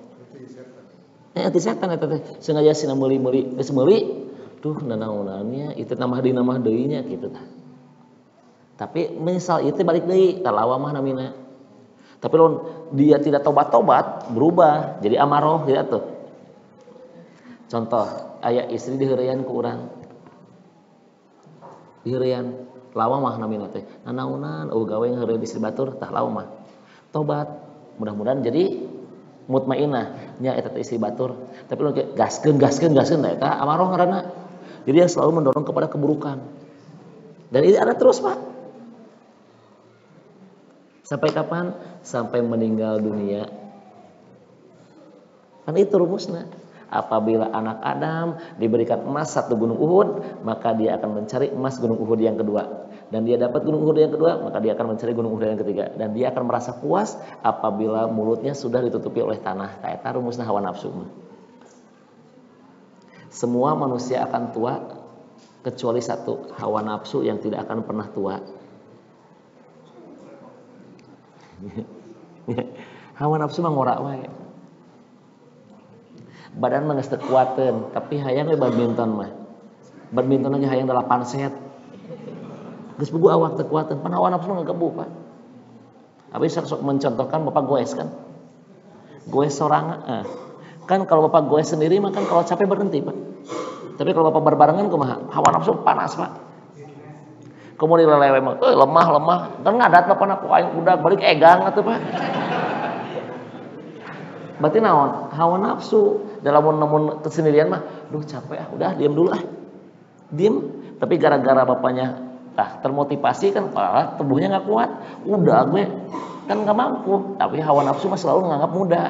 Speaker 1: Ati setan eta teh sengaja sina meuli-meuli, geus meuli. Duh, nanaonannya itu nambah deui nya kitu tah. Tapi menyesal itu balik deui ka lawamah namina. Tapi lamun dia tidak tobat-tobat, berubah jadi amaroh gitu tuh. Contoh, aya istri diheureyan ku urang. Diheureyan lawamah namina teh. Nanaonan gawe ngeureun istri batur tah lawamah. Tobat, mudah-mudahan jadi mutmainah nya eta teh istri batur. Tapi lamun gaskeun da eta amaroh ngaranna. Jadi dia selalu mendorong kepada keburukan. Dan ini ada terus, Pak. Sampai kapan? Sampai meninggal dunia. Kan itu rumusnya. Apabila anak Adam diberikan emas 1 gunung Uhud, maka dia akan mencari emas gunung Uhud yang kedua. Dan dia dapat gunung Uhud yang kedua, maka dia akan mencari gunung Uhud yang ketiga. Dan dia akan merasa puas apabila mulutnya sudah ditutupi oleh tanah. Eta rumusnya hawa nafsu. Semua manusia akan tua kecuali satu, hawa nafsu yang tidak akan pernah tua. Hawa nafsu mah ngora wae. Badan mah geus teu kuateun, tapi hayang we badminton mah. Badminton aja hayang 8 set. Geus bugu awak teu kuateun, pan hawa nafsu mah ngagebu, Pak. Abi sok mencontohkan Bapak goes kan. Goes sorangan. Kan kalau Bapak goes sendiri mah kan kalau capek berhenti, Pak. Tapi kalau Bapak berbarengan kumaha? Hawa nafsu panas, Pak. Kemudian lelewe mah lemah dan ngadat Bapak nak aing udah balik egang atuh Pak. Berarti naon? Hawa nafsu. Dalam namun kesendirian mah, duh capek udah diam dulu Diam. Tapi gara-gara Bapaknya termotivasi kan tubuhnya nggak kuat. Udah gue kan nggak mampu. Tapi hawa nafsu mah selalu menganggap muda.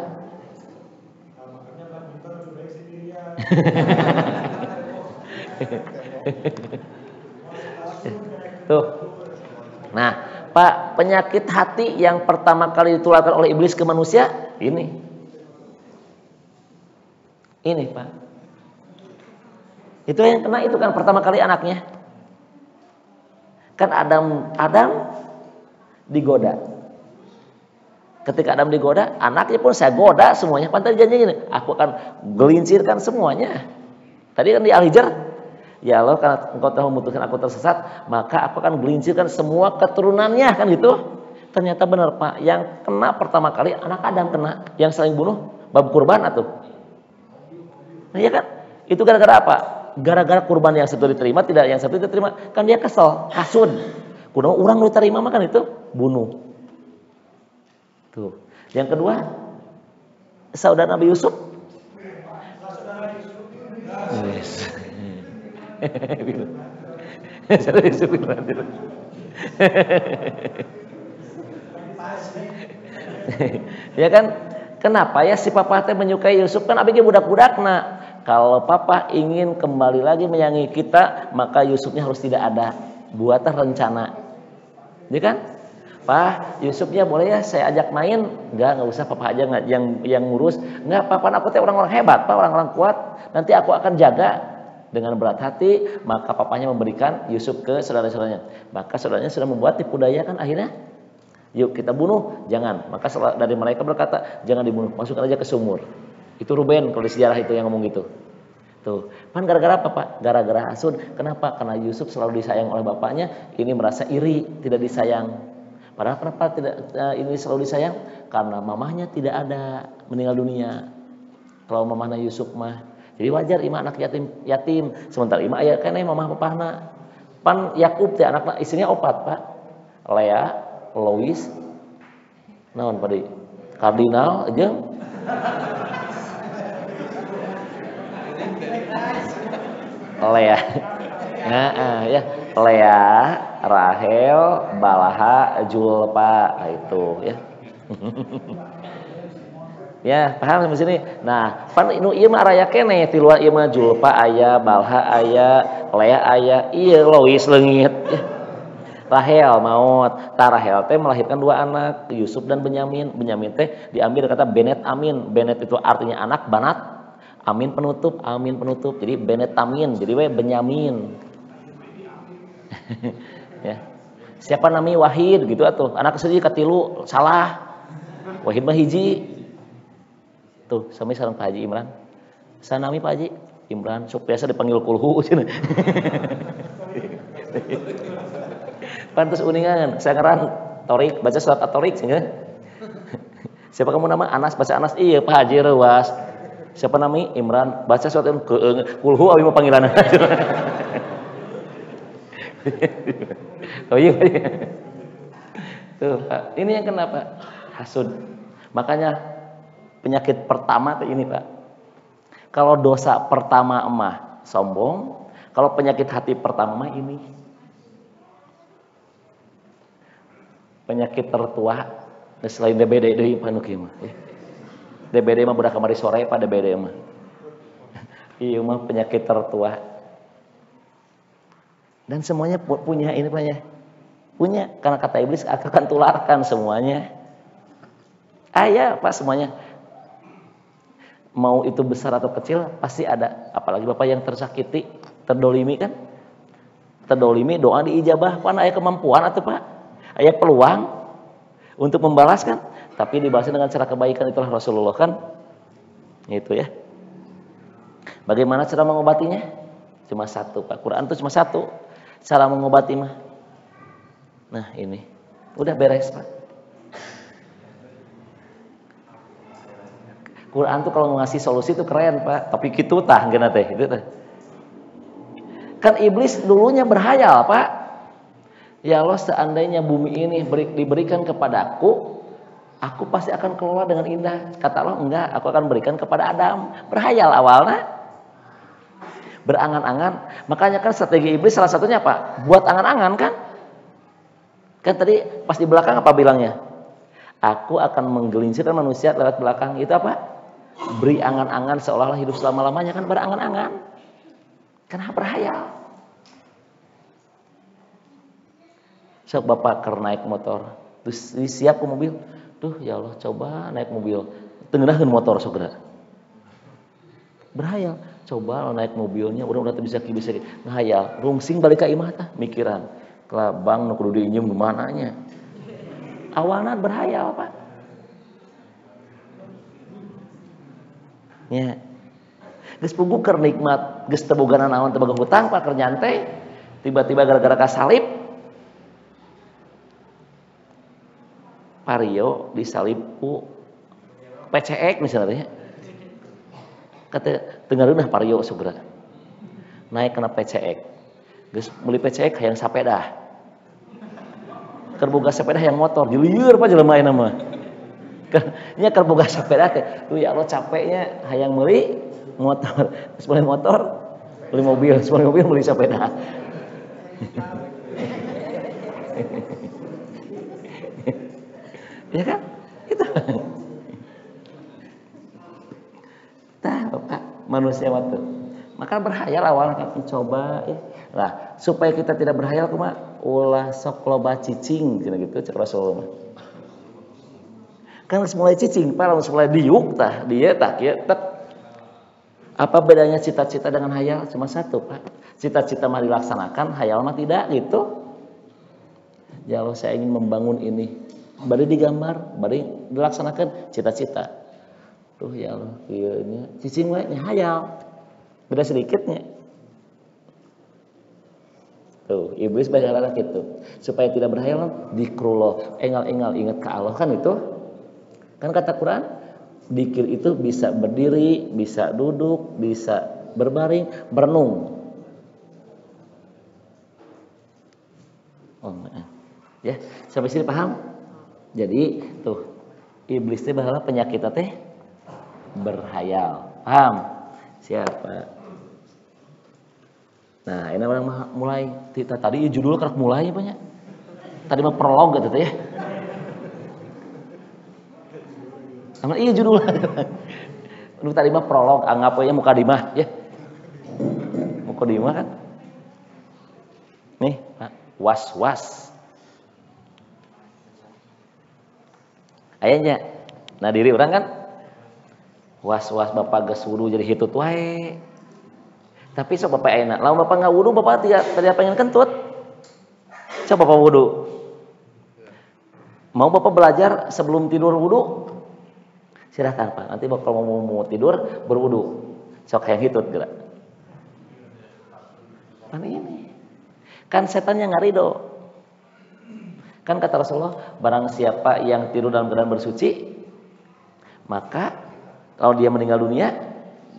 Speaker 1: Tuh. Nah, Pak, penyakit hati yang pertama kali ditularkan oleh iblis ke manusia ini. Ini, Pak. Itu yang kena itu kan pertama kali anaknya. Kan Adam digoda. Ketika Adam digoda, anaknya pun saya goda semuanya. Pantas janjiin, aku akan gelincirkan semuanya. Tadi kan di Al-Hijr, ya Allah karena engkau telah memutuskan aku tersesat, maka aku akan gelincirkan semua keturunannya kan gitu. Ternyata benar Pak, yang kena pertama kali anak Adam kena, yang saling bunuh bab kurban atuh. Nah, ya kan? Itu gara-gara apa? Gara-gara kurban yang satu diterima, tidak yang satu diterima, kan dia kesel, hasud. Kudu orang lu terima mah kan itu bunuh. Tuh. Yang kedua, saudara Nabi Yusuf. Yes. Ya kan, kenapa ya si papa teh menyukai Yusuf? Kan abg budak-budak. Nah, kalau papa ingin kembali lagi menyayangi kita, maka Yusufnya harus tidak ada. Buatlah rencana. Ya kan? Pak, Yusufnya boleh ya saya ajak main? Enggak usah papa aja yang ngurus. Enggak, papa aku teh orang-orang hebat, Pak, orang-orang kuat. Nanti aku akan jaga. Dengan berat hati, maka papanya memberikan Yusuf ke saudara-saudaranya. Maka saudaranya sudah membuat tipu daya kan akhirnya. Yuk kita bunuh, jangan. Maka dari mereka berkata, jangan dibunuh, masukkan aja ke sumur. Itu Ruben kalau di sejarah itu yang ngomong gitu. Tuh, kan gara-gara apa Pak? Gara-gara hasud. Kenapa? Karena Yusuf selalu disayang oleh bapaknya, ini merasa iri, tidak disayang. Padahal kenapa tidak ini selalu disayang? Karena mamahnya tidak ada, meninggal dunia. Kalau mamahnya Yusuf mah. Jadi wajar ima anak yatim. Sementara ima aya keneh mamah papahna. Pan Yakub teh anakna istrinya 4 Pak. Lea, Lois, naon padi? Kardinal jeung Lea. Nah, ya. Lea, Rahel, Balaha, Julpa. Nah, itu ya. Ya, paham sampai sini. Nah, pan nu ieu mah raya keneh ti luar ieu mah Julpa aya, Balha aya, Lea aya, ieu Lois leungit. Rahel maut. Rahel teh melahirkan 2 anak, Yusuf dan Benyamin. Benyamin teh diambil kata Benet Amin. Benet itu artinya anak, Banat Amin penutup, Amin penutup. Jadi Benet Amin, jadi we Benyamin. Ya. Siapa namanya Wahid gitu atuh. Anak sedih katilu salah. Wahid mah hiji. Tuh, sami sareng Pak Haji Imran. Sanami Pak Haji Imran, sok biasa dipanggil kulhu cenah. Pantes uningan, sangaran Torik, baca surat At-Torik cenah. Siapa kamu nama? Anas, baca Anas. Iya, Pak Haji Rewas. Siapa nami? Imran, baca surat kulhu abi mah panggilanna. Oh iya. Tuh, Pak. Ini yang kenapa? Hasud. Makanya penyakit pertama tuh ini Pak. Kalau dosa pertama emah sombong, kalau penyakit hati pertama mah ini. Penyakit tertua selain DBD deui panu kieu mah. DBD mah budak kamari sore Pak DBD mah. Ieu mah penyakit tertua. Dan semuanya punya ini Pak ya. Punya karena kata iblis akan tularkan semuanya. Ya Pak semuanya. Mau itu besar atau kecil pasti ada. Apalagi Bapak yang tersakiti, terdolimi kan. Terdolimi doa diijabah. Pan aya kemampuan atau Pak? Aya peluang untuk membalaskan. Tapi dibalaskan dengan cara kebaikan, itulah Rasulullah kan. Itu ya. Bagaimana cara mengobatinya? Cuma satu Pak. Quran itu cuma satu. Cara mengobati mah. Nah ini. Udah beres Pak. Quran tuh kalau ngasih solusi tuh keren Pak, tapi gitu tah gana teh gitu teh. Kan iblis dulunya berhayal Pak. Ya Allah seandainya bumi ini diberikan kepadaku, aku pasti akan kelola dengan indah. Kata Allah enggak, aku akan berikan kepada Adam. Berhayal awalnya. Berangan-angan. Makanya kan strategi iblis salah satunya apa? Buat angan-angan kan? Kan tadi pas di belakang apa bilangnya? Aku akan menggelincirkan manusia lewat belakang. Itu apa? Beri angan-angan seolah-olah hidup selama-lamanya kan berangan-angan. Kenapa berhayal? Sok Bapak ker naik motor, terus siap ke mobil. Tuh ya Allah coba naik mobil. Tengenahkeun motor segera. Berhayal, coba naik mobilnya udah bisa ngahayal. Rungsing balik ka imah tah mikiran. Kelabang nu kudu diinjem mananya. Awalna berhayal, Pak. Ya. Geus puguh keur nikmat, geus teu boga naon teu boga hutang Pak keur nyantai. Tiba-tiba gara-gara kasalib Pario disalib ku PCX misalnya. Kata dengereunah Pario segera. Naik kena PCX. Geus meuli PCX hayang sapeda. Keur boga sepeda hayang motor, dilieur Pak jelema ayeuna mah. Nya keur boga sepeda teh, tuh ya Allah capeknya hayang meuli motor. Terus meuli motor, beli mobil, beli mobil beli sepeda. Ya kan? Itu. Tah, Pak, manusia waktu. Maka berhayal awalnya kan coba ya. Nah, supaya kita tidak berhayal kumaha? Ulah sok loba cicing gitu cek Rasulullah. Kan harus mulai cicing, Pak, harus mulai diuk tah, dia tah kieu tek. Apa bedanya cita-cita dengan hayal? Cuma satu, Pak. Cita-cita mah dilaksanakan, hayal mah tidak, gitu. Ya Allah, saya ingin membangun ini. Bari digambar, bari dilaksanakan cita-cita. Tuh ya Allah, ini cicing we nya hayal. Beda sedikitnya. Tuh, iblis berharap gitu. Supaya tidak berhayal, zikrullah, engal-engal ingat ke Allah kan itu. Kan kata Quran, zikir itu bisa berdiri, bisa duduk, bisa berbaring, merenung. Oh, ya, sampai sini paham? Jadi tuh iblis teh baheula penyakit teh berhayal. Paham? Siapa? Nah, ini orang mulai tadi judul kerak mulai banyak. Tadi mah prolog gitu ya. Sama iya judul. Lu tadi mah prolog, anggap aja mukadimah ya. Mukadimah kan. Nih, was-was. Ayahnya, nah diri orang kan was-was bapak geus wudu jadi hitut wae. Tapi sok bapak ayeuna, lamun bapak nggak wudu bapak tidak pengen kentut. Sok bapak wudu. Mau bapak belajar sebelum tidur wudu? Silahkan Pak, nanti bapak mau tidur berwudu. Sok yang hitut geura. Kan ini. Kan setan yang ngarido. Kan kata Rasulullah, barang siapa yang tidur dalam keadaan bersuci, maka kalau dia meninggal dunia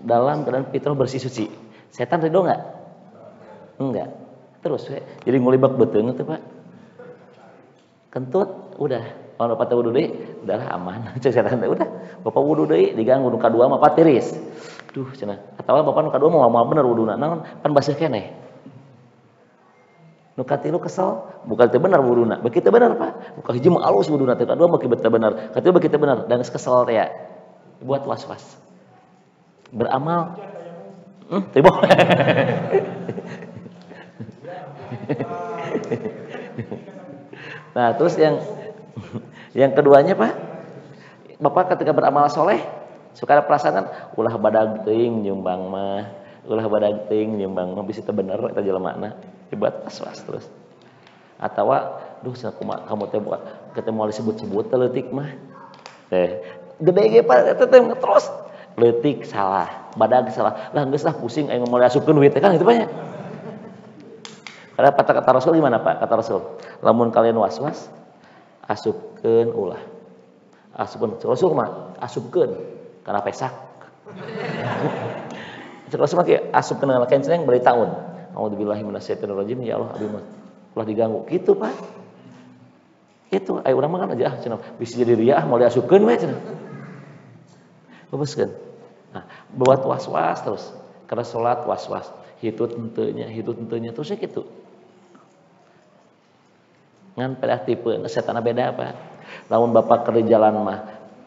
Speaker 1: dalam keadaan fitrah bersih suci. Setan ridho enggak? Enggak. Terus jadi ngulibak beteung teh Pak. Kentut udah, kalau bapak wudu deui udahlah aman. Cek setan teh udah, bapak wudu deui diganggu nu kadua mah tiris. Duh cenah. Atawa bapak nu kadua mau bener wuduna, naon pan baseuh keneh. Nu katilu kesel, bukan teu bener wuduna. Begitu bener Pak. Nu kahiji mah alus wuduna teh, kadua mah kieu bener. Katilu begitu bener dan kesel teh ya. Buat was-was. Beramal tiba. Nah, terus yang keduanya Pak, Bapak ketika beramal soleh suka ada perasaan ulah badag teuing nyumbang mah, ulah badag teuing nyumbang mah bisa teu bener eta jelemanna, dibuat was-was terus. Atawa duh sakumaha kamu teh buat ketemu moal disebut-sebut teh leutik mah. Teh gede ge Pak eta teh terus leutik salah, badag salah. Lah geus lah pusing aing moal asupkeun duit teh kan gitu Pak ya. Karena kata Rasul gimana Pak? Kata Rasul, lamun kalian was-was, asupkeun ulah. Asupkeun. Rasul mah asupkeun karena pesak. Rasul mah asupkeun kana kenceneng bari taun. A'udzubillahi minasyaitonir rajim. Ya Allah, abdi mah ulah diganggu. Gitu Pak. Itu aya urang mah kan aja cenah bisa jadi ria moal diasupkeun we cenah. Bebaskeun. Nah, buat was-was terus. Karena salat was-was. Hitut henteunya terus kitu. Ngan pada tipe setan beda apa? Lamun bapak keur jalan mah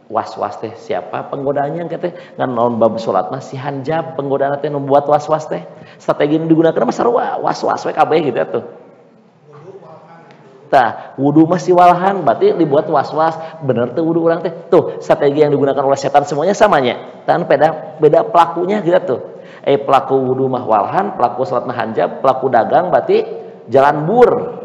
Speaker 1: was-was teh siapa penggodanya teh ngan naon bab salat mah si hanjab penggodana teh nu buat was-was teh. Strategi nu digunakeun mah sarua was-was we kabeh gitu atuh. Tah, wudu mah si walhan berarti dibuat was-was. Bener teu wudu urang teh. Tuh, strategi yang digunakan oleh setan semuanya samanya. Tan beda pelakunya gitu tuh. Pelaku wudu mah walhan, pelaku salat mah hanjab, pelaku dagang berarti jalan bur.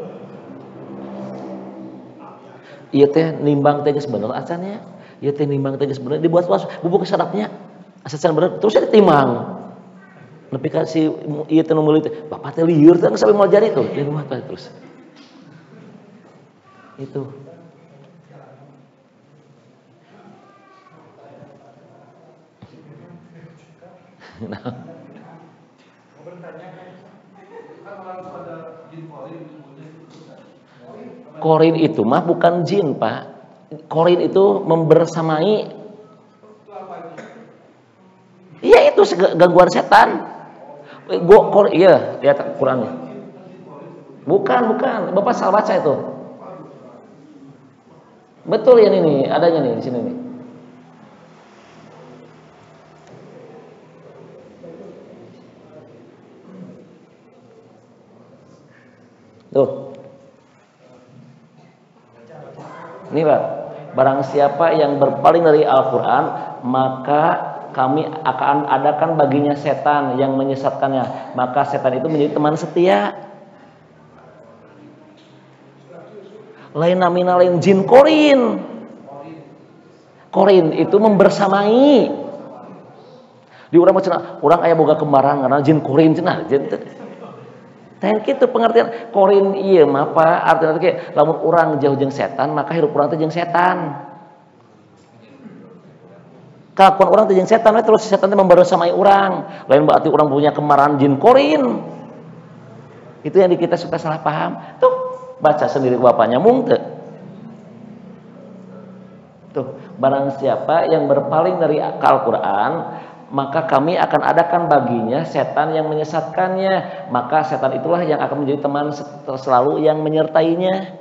Speaker 1: Ieu teh nimbang teh geus bener acannya. Ieu teh nimbang teh geus bener dibuat was bubuk sadapnya. Asa bener terus ditimbang. Nepi ka si ieu teh nu meuli teh, bapak teh lieur teh sampai moal jari tuh, di rumah teh terus. Itu. Nah. Korin itu mah bukan jin Pak. Korin itu membersamai. Iya itu gangguan setan. Iya lihat Qurannya. Bukan. Bapak salah baca itu. Betul ya ini adanya nih di sini nih. Tuh. Ini Pak, barang siapa yang berpaling dari Al-Qur'an, maka kami akan adakan baginya setan yang menyesatkannya, maka setan itu menjadi teman setia. Lain namina lain jin korin. Korin itu membersamai. Di urang cenah, urang aya boga kembaran karena jin korin cenah. Teh kitu pengertian korin ieu mah apa artinya teh lamun urang jauh jeung setan maka hirup urang teh jeung setan. Kalakuan orang teh jeung setan terus setan teh membersamai urang. Lain berarti urang punya kemarahan jin korin. Itu yang kita suka salah paham. Tuh, baca sendiri bapaknya mung teu. Tuh, barang siapa yang berpaling dari Al-Qur'an, maka kami akan adakan baginya setan yang menyesatkannya, maka setan itulah yang akan menjadi teman selalu yang menyertainya.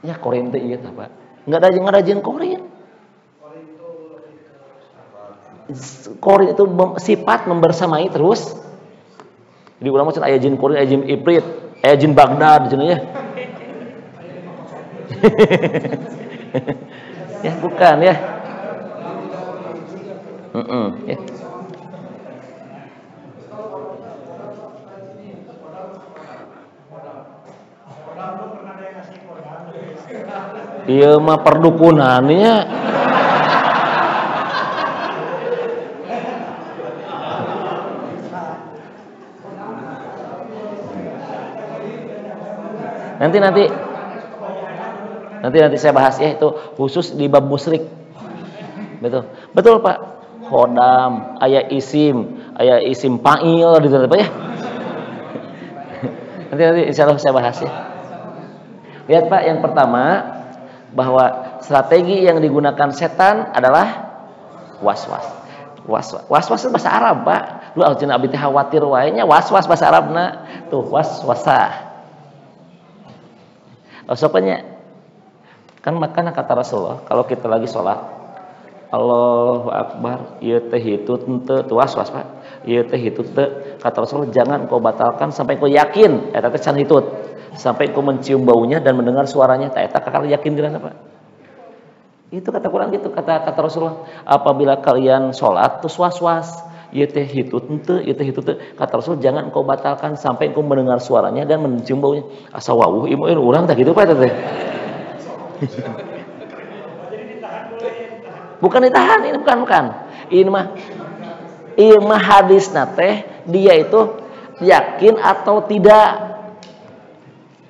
Speaker 1: Ya korin teh ieu tah, Pak. Enggak ada jin korin. Korin itu sifat membersamai terus. Jadi urang mah aya jin korin, aya jin ifrit, aya jin Baghdad cenah ya. Ya bukan ya. Ya. Iya mah perdukunannya. Nanti saya bahas ya itu khusus di bab musyrik. Betul Pak. Khodam, aya isim fa'il gitu Pak ya. Nanti insyaallah saya bahas ya. Lihat Pak, yang pertama bahwa strategi yang digunakan setan adalah waswas. Waswas itu bahasa Arab Pak. Lu cenah abdi teh khawatir wae nya waswas bahasa Arabna. Tuh waswasah. Sopanya kan makanya kata Rasulullah kalau kita lagi sholat Allahu Akbar ieu teh hitut teu waswas Pak. Ieu teh hitut teu kata Rasulullah jangan kau batalkan sampai kau yakin eta teh can hitut. Sampai kau mencium baunya dan mendengar suaranya, tak kakak yakin dengan apa? Itu kata Quran gitu, kata Rasulullah. Apabila kalian sholat terus was-was, ieu teh hitut teu, kata Rasul jangan kau batalkan sampai kau mendengar suaranya dan mencium baunya. Asa wawuh ieu urang tah gitu Pak teh. Bukan ditahan, ini bukan. Ini mah hadisna teh dia itu yakin atau tidak.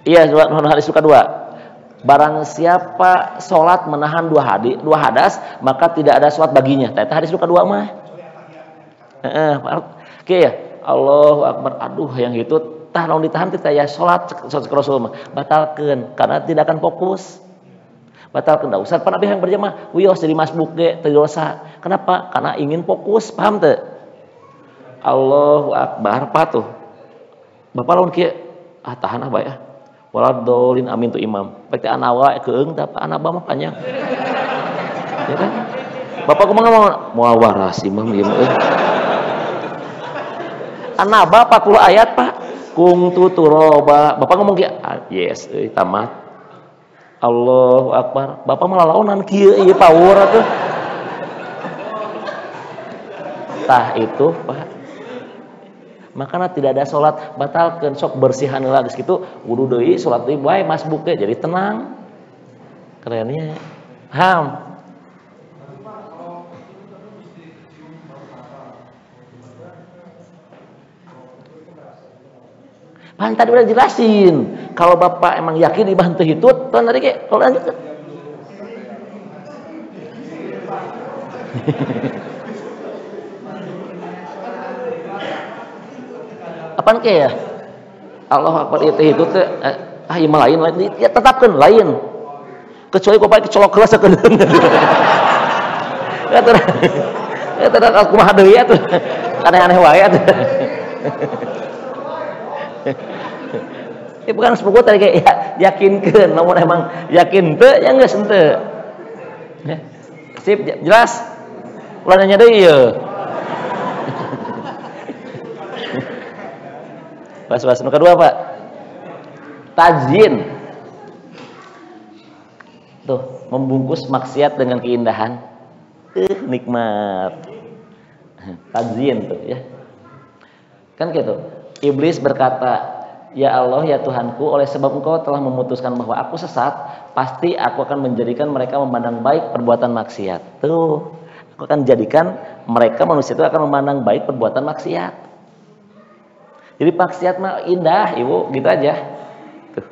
Speaker 1: Iya, hadis suka 2. Barang siapa sholat menahan dua hadas, maka tidak ada sholat baginya. Tapi hadis suka 2 mah. Oke ya. Allahu Akbar. Aduh, yang itu tah lamun ditahan teh ya sholat Rasul mah batalkeun karena tidak akan fokus. Batalkeun da usah pan abdi yang berjamaah, wios jadi masbuk ge teu dosa. Kenapa? Karena ingin fokus, paham teu? Allahu Akbar patuh. Bapak lamun kieu tahan apa ya? Waladolin amin tu imam. Pake anawa keung tapi anaba mah panjang. Ya kan? Bapak kumaha mau waras imam ieu mah. Anaba 40 ayat Pak. Kung tuturoba. Bapak ngomong kieu, yes tamat. Allahu Akbar. Bapak malah laonan kieu ieu power atuh. Tah itu Pak. Makanya tidak ada sholat batalkeun sok bersihan heula geus kitu wudu deui sholat deui bae masbuk teh jadi tenang. Kerennya. Paham? Pan tadi udah jelasin. Kalau Bapak emang yakin ibadah teu hitut, pan tadi ge kalau lanjut. Apaan ke ya? Allah Akbar itu teh ieu mah lain ya tetapkeun lain. Kecuali kau pakai kecolok kelas sakeun. Ya terus aku mah deui atuh. Aneh-aneh wae atuh. Ini bukan sepupu tadi kayak yakinkeun, namun emang yakin teu ya geus henteu. Ya. Sip, jelas. Ulah nanya deui ieu. Bahas nu kedua Pak, tajin. Tuh, membungkus maksiat dengan keindahan. Nikmat. Tazyin tuh ya. Kan gitu. Iblis berkata, "Ya Allah, ya Tuhanku, oleh sebab Engkau telah memutuskan bahwa aku sesat, pasti aku akan menjadikan mereka memandang baik perbuatan maksiat." Tuh, aku akan jadikan mereka manusia itu akan memandang baik perbuatan maksiat. Jadi maksiat mah indah, Ibu, gitu aja. Tuh.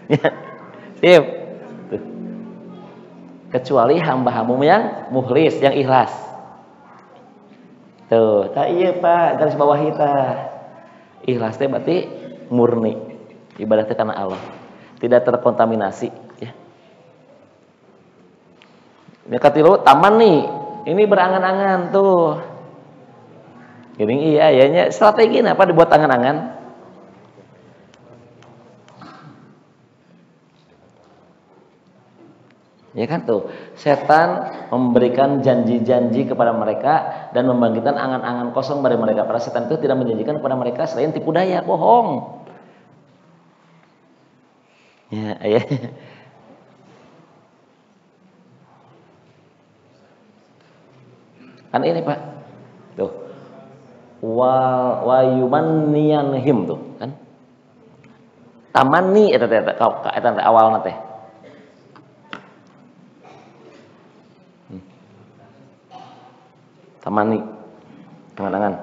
Speaker 1: Ya, sip. Tuh. Kecuali hamba-hambamu yang mukhlis, yang ikhlas. Tuh, tak iya Pak, garis bawah kita. Ikhlas teh berarti murni. Ibadatnya karena Allah. Tidak terkontaminasi, ya. Ini katilu taman nih. Ini berangan-angan tuh. Gini iya, ya strategi apa dibuat angan-angan? Ya kan tuh, setan memberikan janji-janji kepada mereka dan membangkitkan angan-angan kosong dari mereka. Para setan itu tidak menjanjikan kepada mereka selain tipu daya, bohong. Ya, ya. Kan ini Pak, tuh, wa yumanniyanhim tuh, kan? Tamani eta awal teh. Tamani, tangan-tangan.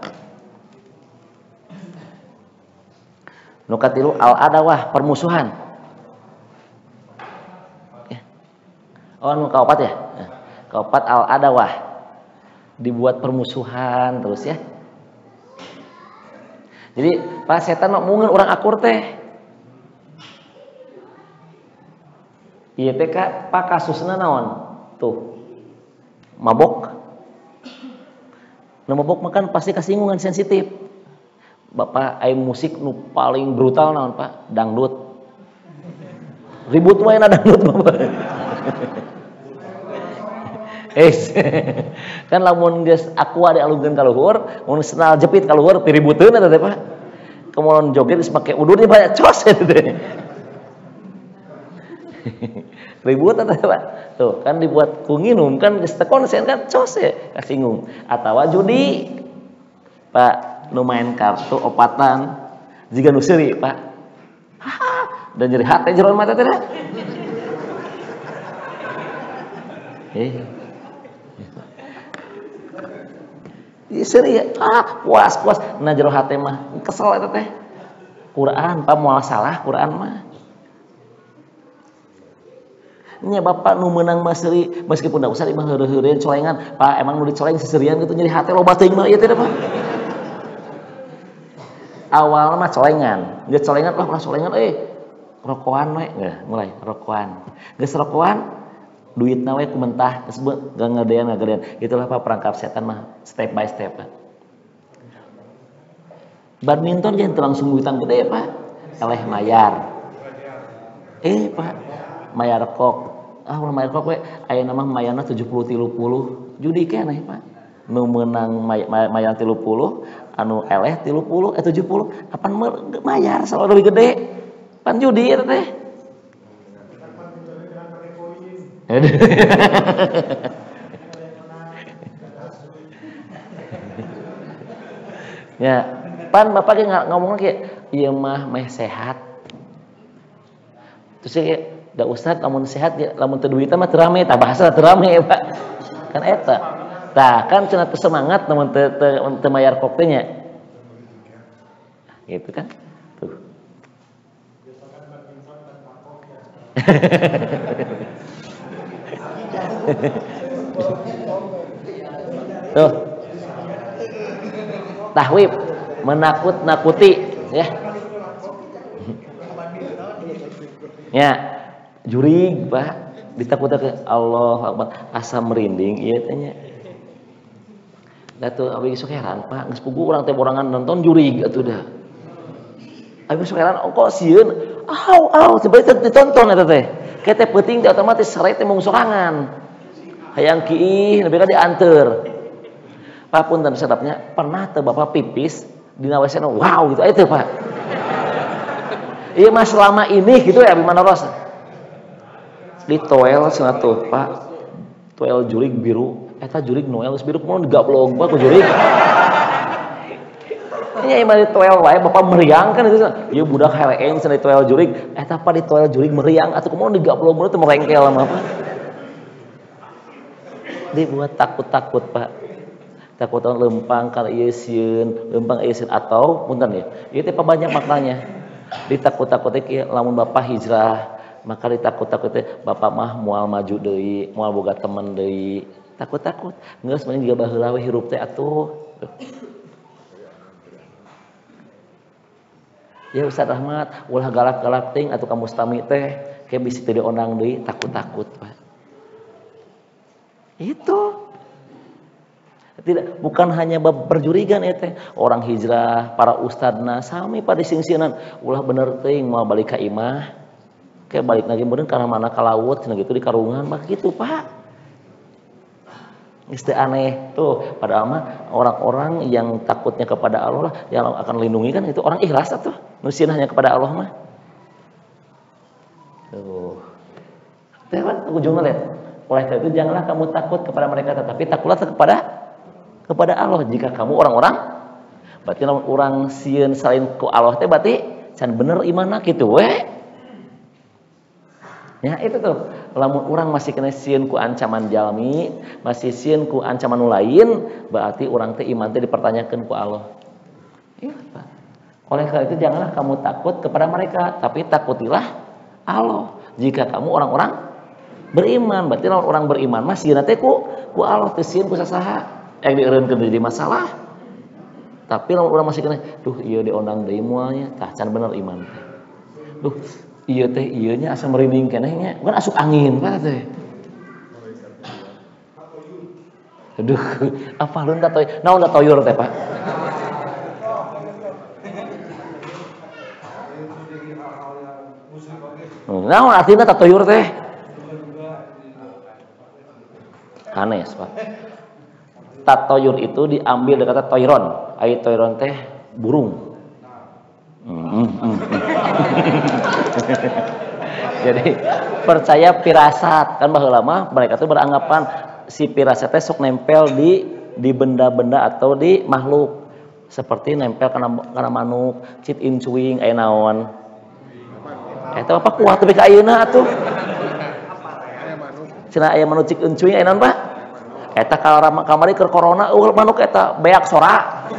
Speaker 1: Nukatilu al-adawah, permusuhan. Ya. Oh, kaopat ya? Kaopat al-adawah. Dibuat permusuhan terus ya. Jadi, pas setan mungkin orang akur teh. Ieu teh Pak kasusna naon? Tuh. Mabok. Nah, mabok makan pasti kasinggungan sensitif. Bapak aya musik nu paling brutal naon Pak? Dangdut. Ribut wae na dangdut Bapak. Kan lamun geus aqua dialungkeun ka luhur, mun senal jepit ka luhur piributeun eta teh Pak. Kemudian joget geus make udurnya banyak cos eta teh. Ribut atau Pak? Tuh kan dibuat ku nginum kan geus teu konsen kan cos ya kasinggung. Atawa judi. Pak, nu main kartu opatan jiga nu seuri, Pak. Dan nyeri hate jeroan mata teh. Seuri ya. Puas. Nah jero hate mah kesel eta teh. Quran, Pak moal salah Quran mah. Nya bapak nu meunang mah seuri meskipun da usah imah heureuh-heureueun colengan Pak emang nu dicoleng seserian gitu nyeri hate loba teuing mah ieu teh Pak. Awalna mah colengan, geus colengan colengan rokokan we mulai rokokan. Geus rokokan duitna we kumentah geus ngagedean. Itulah Pak perangkap setan mah step by step Pak. Badminton jangan langsung duitan gede Pak. Eleh mayar. Pak mayar kok. Ulah mayar kok we aya nama mayarna 70-30 judi keneh Pak. Nu meunang mayar 30 anu eleh 70 70 apan mayar selalu lebih gede. Pan judi eta teh. Ya, pan bapak ge ngomong ge ieu mah meh sehat. Terus ge da ustad lamun sehat lamun teu duit mah teu rame tah bahasa teu rame Pak. Kan eta. Tah kan cenah teu semangat lamun teu mayar kok teh nya. Gitu kan? Tuh. Tuh. Tahwib menakut-nakuti ya. Ya. Jurig Pak ditakut-takut Allah Akbar asa merinding ieu teh nya. Da tuh abi sok heran Pak geus pugu urang teh borangan nonton jurig atuh dah. Abi sok heran kok sieun sebenarnya ditonton eta teh. Kayak teh peuting teh otomatis sare teh mung sorangan. Hayang kiih nepi ka dianteur. Pak punten sadapnya pernah teu Bapak pipis dina WC wow gitu itu Pak. Iya Mas selama ini gitu ya Abi Manaros di toel cenah tuh Pak. Toel jurig biru eta jurig noel biru kumaha digablog Pak ku jurig. Nya ieu di toel wae Bapak meriang kan itu. Ieu budak heleeng cenah di toel jurig eta Pak di toel jurig meriang atuh kumaha digablog mun teu merengkel mah Pak. Dibuat takut-takut Pak. Takut lempang kalau ieu sieun, lempang ieu sieun atau punten ya. Ieu teh banyak maknanya. Ditakut-takut teh lamun Bapak hijrah, maka ditakut-takut teh Bapak mah moal maju deui, moal boga temen deui. Takut-takut. Geus mending juga baheula we hirup teh atuh. Ya Ustaz Rahmat, ulah galak-galak ting atuh ka mustami teh, ke bisi teu diondang deui, takut-takut Pak. Itu tidak bukan hanya bab perjurigan ya teh orang hijrah para ustadna sami pada singsinan ulah bener teuing moal balik ka imah kayak balik lagi meureun kana mana ka laut cenah gitu di karungan mah gitu Pak. Geus teu aneh tuh padahal mah orang-orang yang takutnya kepada Allah yang akan lindungi kan itu orang ikhlas atuh nu hanya kepada Allah mah. Tuh. Teh kan ujungna lihat. Oleh karena itu janganlah kamu takut kepada mereka tetapi takutlah kepada Allah. Jika kamu orang-orang berarti lamun urang sieun selain ku Allah teh berarti can bener imanna kitu we. Ya itu tuh lamun urang masih kena sieun ku ancaman jalmi, masih sieun ku ancaman nu lain, berarti urang teh iman teh dipertanyakeun ku Allah. Iya, Pak. Oleh karena itu janganlah kamu takut kepada mereka, tapi takutilah Allah. Jika kamu orang-orang beriman, berarti lamun orang beriman mah sieun teh ku Allah teh sieun ku sasaha. Yang dieureunkeun jadi masalah. Tapi lamun urang masih kena, duh ieu diondang deui moalnya, tah can bener iman teh. Duh, ieu teh ieu nya asa merinding keneh nya, bukan asup angin Pak teh. Aduh, apa lu da toy? Naon da toyur teh, Pak? Naon artina da toyur teh? Hanes, Pak. Tatoyur itu diambil dari kata toiron. Ai toiron teh burung. Jadi percaya pirasat kan baheula mah mereka tuh beranggapan si pirasat teh sok nempel di benda-benda atau di makhluk. Seperti nempel kana manuk, cit incuing aya naon. Eta apa kuat teh ka ayeuna atuh. Cenah aya manuk cit incuing aya naon, Pak? Eta kamari keur corona manuk eta beak sora.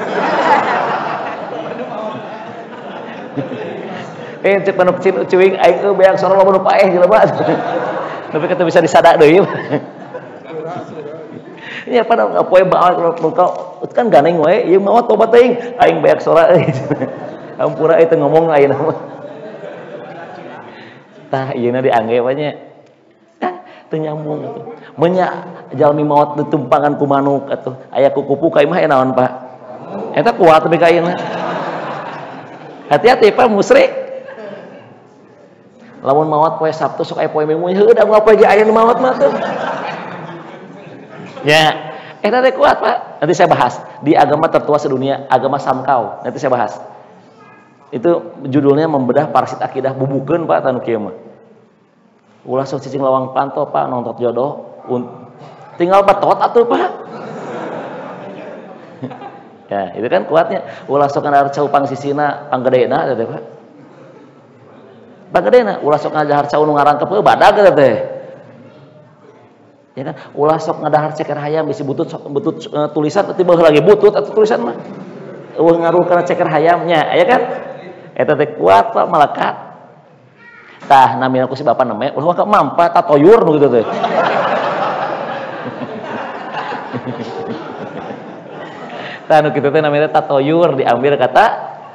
Speaker 1: Cek manuk cin cuing aing beak sora loba nu paeh jelema. Tapi kita bisa disada deui. Nya pada poe baal muka kan ganeng we ieu mah tobat teuing aing beak sora euy. Ampura eta ngomong ayeuna mah. Tah ieuna diangge we nya. Teu nyambung atuh. Menya jalmi maot ditumpangan ku manuk atuh aya kukupu ka imah naon Pak eta kuat teh ka ayeuna hati-hati Pak musyrik lamun maot poe Sabtu sok aya poe Minggu heuh da poe ge aya nu maot mah tuh nya eta teh kuat Pak nanti saya bahas di agama tertua sedunia agama Samkau nanti saya bahas itu judulnya membedah parasit akidah bubukeun Pak tanu kieu mah ulah sok cicing lawang panto Pak nontot jodoh tinggal betot atuh Pak. Ya, itu kan kuatnya. Ulah sok ngarca upang sisina panggedena teh Pak. Panggedena ulah sok ngadahar cau nu ngarangkep badag teh. Ya kan, ulah sok ngadahar ceker hayam bisi butut tulisan tiba lagi butut atau tulisan mah. Eueuh ngaruh kana ceker hayamnya, aya kan? Eta teh kuat Pak melekat. Tah namina ku si Bapak neme ulah ka mampa tatoyur nu kitu teh. Tanu kitu teh namanya tatoyur diambil kata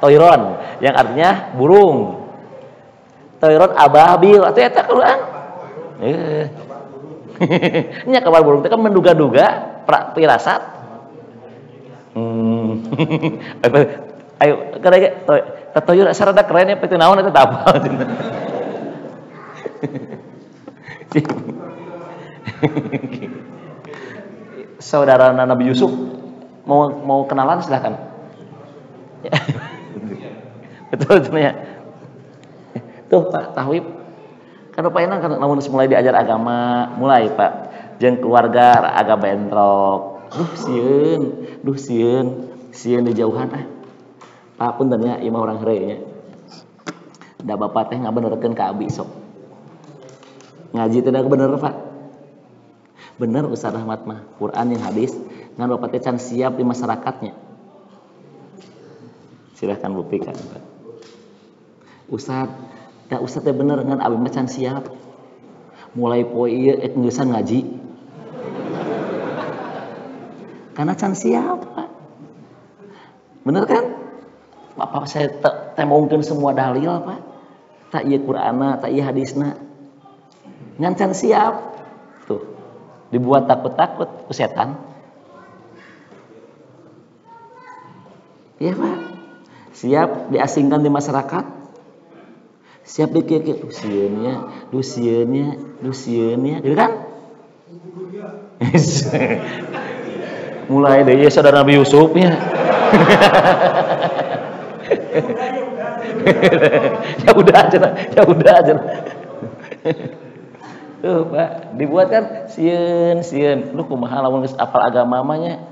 Speaker 1: toiron yang artinya burung. Toiron ababil atuh eta Quran. Nya kabar burung teh kan menduga-duga pirasat. Ayo kada ge tatoyur asa rada keren ya peuting naon eta tah apal. Saudara Nabi Yusuf mau kenalan silahkan. Betul ya. Tuh Pak Tahwib. Kan Pak enak kan namun mulai diajar agama, mulai Pak. Jeung keluarga agak bentrok. Duh sieun di jauhan ah. Pak punten nya ieu mah urang heureuy nya. Da bapak teh ngabenerkeun ka abi sok. Ngaji teh da bener Pak. Bener Ustaz Rahmat mah, Quran yang hadis ngan bapak teh can siap di masyarakatnya. Silahkan buktikan Pak. Ustaz teh bener ngan abi mah can siap. Mulai poe ieu geusang ngaji. Karena can siap Pak. Bener kan? Bapak saya temongkeun semua dalil Pak. Tak ieu Qur'ana, tak ieu hadisna. Ngan can siap. Tuh. Dibuat takut-takut ku setan. Iya Pak. Siap diasingkan di masyarakat. Siap dikir-kir dusieunnya, gitu kan? Mulai dari saudara Nabi Yusuf ya. Ya udah aja. Tuh Pak, dibuat kan sieun. Lu kumaha lamun geus apal agama mah nya.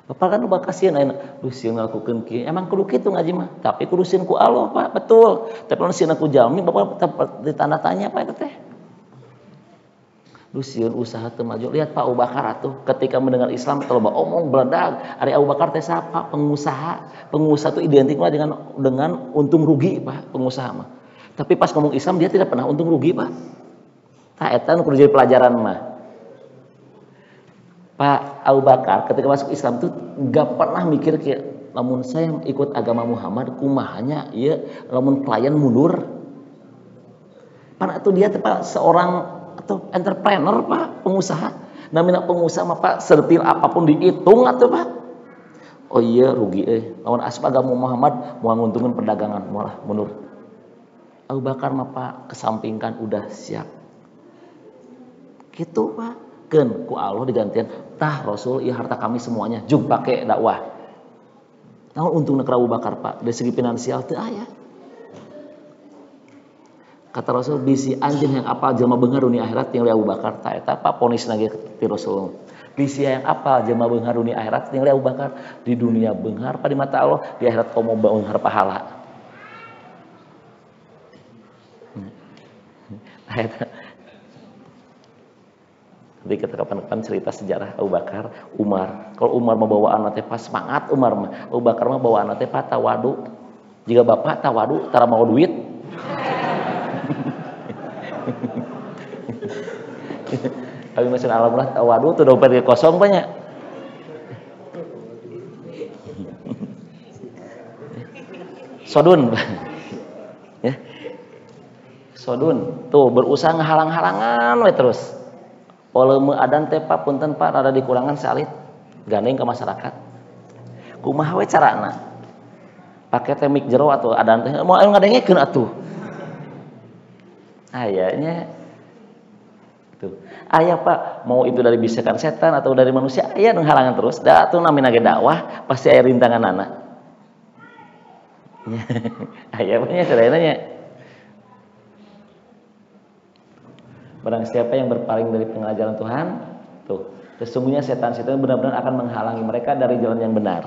Speaker 1: Bapak kan bakal sieun ayeuna. Duh sieun ngakukeun kieu. Emang kudu kitu ngaji mah, tapi kudu sieun ku Allah Pak, betul. Tapi lamun sieun ku jalmi Bapak ditanda tanya Pak eta teh. Duh sieun usaha teu maju. Lihat Pak Abu Bakar atuh ketika mendengar Islam teu loba omong beledag. Ari Abu Bakar teh sapa? Pengusaha. Pengusaha itu identiklah dengan untung rugi Pak, pengusaha mah. Tapi pas ngomong Islam dia tidak pernah untung rugi Pak. Tah eta nu kudu jadi pelajaran mah. Pak Abu Bakar ketika masuk Islam tuh gak pernah mikir kayak lamun saya ikut agama Muhammad kumahanya ieu lamun klien mundur. Pan atuh dia teh Pak seorang atau entrepreneur Pak, pengusaha. Namina pengusaha mah Pak sertil apapun dihitung atuh Pak. Oh iya rugi lawan asup agama Muhammad moal nguntungkeun perdagangan moal mundur. Abu Bakar mah Pak kesampingkan udah siap. Gitu Pak. Keun ku Allah digantian tah Rasul ieu harta kami semuanya jug pake dakwah. Namun untung nekra Abu Bakar Pak dari segi finansial teu aya. Kata Rasul bisi anjeun yang apal jelema beunghar dunia akhirat tinggal Abu Bakar tah eta Pak ponisna ge ti Rasul. Bisi yang apal jelema beunghar dunia akhirat tinggal Abu Bakar di dunia beunghar Pak di mata Allah di akhirat komo beunghar pahala. Eta Jadi kita kapan-kapan cerita sejarah Abu Bakar, Umar. Kalau Umar membawa anak teh pas semangat Umar mah. Abu Bakar mah bawa anak teh pas tawadu. Jika bapak tawadu tara mau duit. Kami masih alhamdulillah tawadu tuh dompet kosong banyak. Sodun. Ya. Sodun tuh berusaha ngehalang-halangan we terus. Volume adan teh Pak punten Pak rada dikurangan salit gandeng ke masyarakat. Kumaha we carana? Pake teh mik jero atuh adan teh moal ngadengekeun atuh. Ayanya tuh. Aya Pak mau itu dari bisikan setan atau dari manusia aya nu halangan terus. Da atuh namina ge dakwah pasti aya rintanganana. Aya banyak caranya. Barang siapa yang berpaling dari pengajaran Tuhan, tuh, sesungguhnya setan-setan benar-benar akan menghalangi mereka dari jalan yang benar.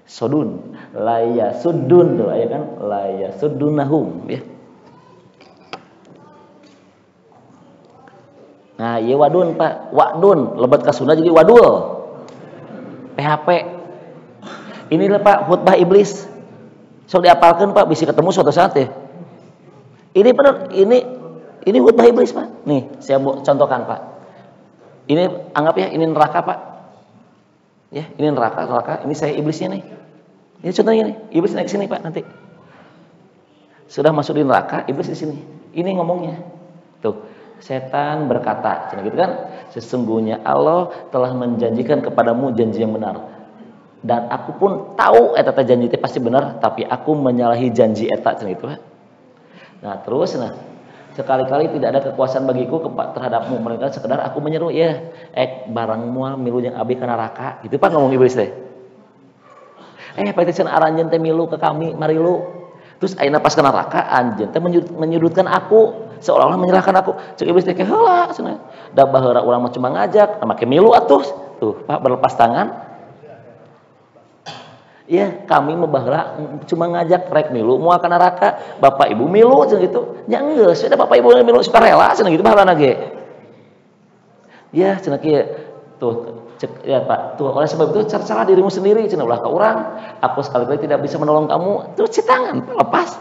Speaker 1: Sodun, laya sudun tuh, ya kan, laya sudunahum, ya. Nah, iya wadun Pak, wadun, lebat ka Sunda jadi wadul, PHP. Inilah Pak khutbah iblis, sok diapalkan Pak, bisa ketemu suatu saat ya. Ini benar, ini khutbah iblis Pak. Nih, saya contohkan Pak. Ini anggap ya, ini neraka Pak. Ya, ini neraka. Ini saya iblisnya nih. Ini contohnya nih, iblis naik sini Pak nanti. Sudah masuk di neraka, iblis di sini. Ini ngomongnya. Tuh, setan berkata, gitu kan? Sesungguhnya Allah telah menjanjikan kepadamu janji yang benar. Dan aku pun tahu eta janji itu pasti benar, tapi aku menyalahi janji eta gitu Pak. Nah terus sekali-kali tidak ada kekuasaan bagiku terhadapmu, mereka sekedar aku menyeru ya barang mual milu yang abi ke neraka gitu Pak ngomong iblis teh. petition aranjeun teh milu ke kami marilu. Terus ayeuna pas ke neraka anjeun teh menyudutkan aku, seolah-olah menyerahkan aku. Cek iblis teh heula cenah. Da baheula urang mah cuma ngajak, make milu atuh. Tuh, Pak berlepas tangan. Iya, kami mah baheula cuma ngajak rek milu moal ka neraka. Bapak Ibu milu cenah gitu. Nya geus, da Bapak Ibu milu sukarela cenah gitu baheulana ge. Ya, cenah kieu. Tuh, cek ya Pak. Tuh, oleh sebab itu cercalah dirimu sendiri cenah ulah ka urang. Aku sekali-kali tidak bisa menolong kamu. Terus si tangan lepas.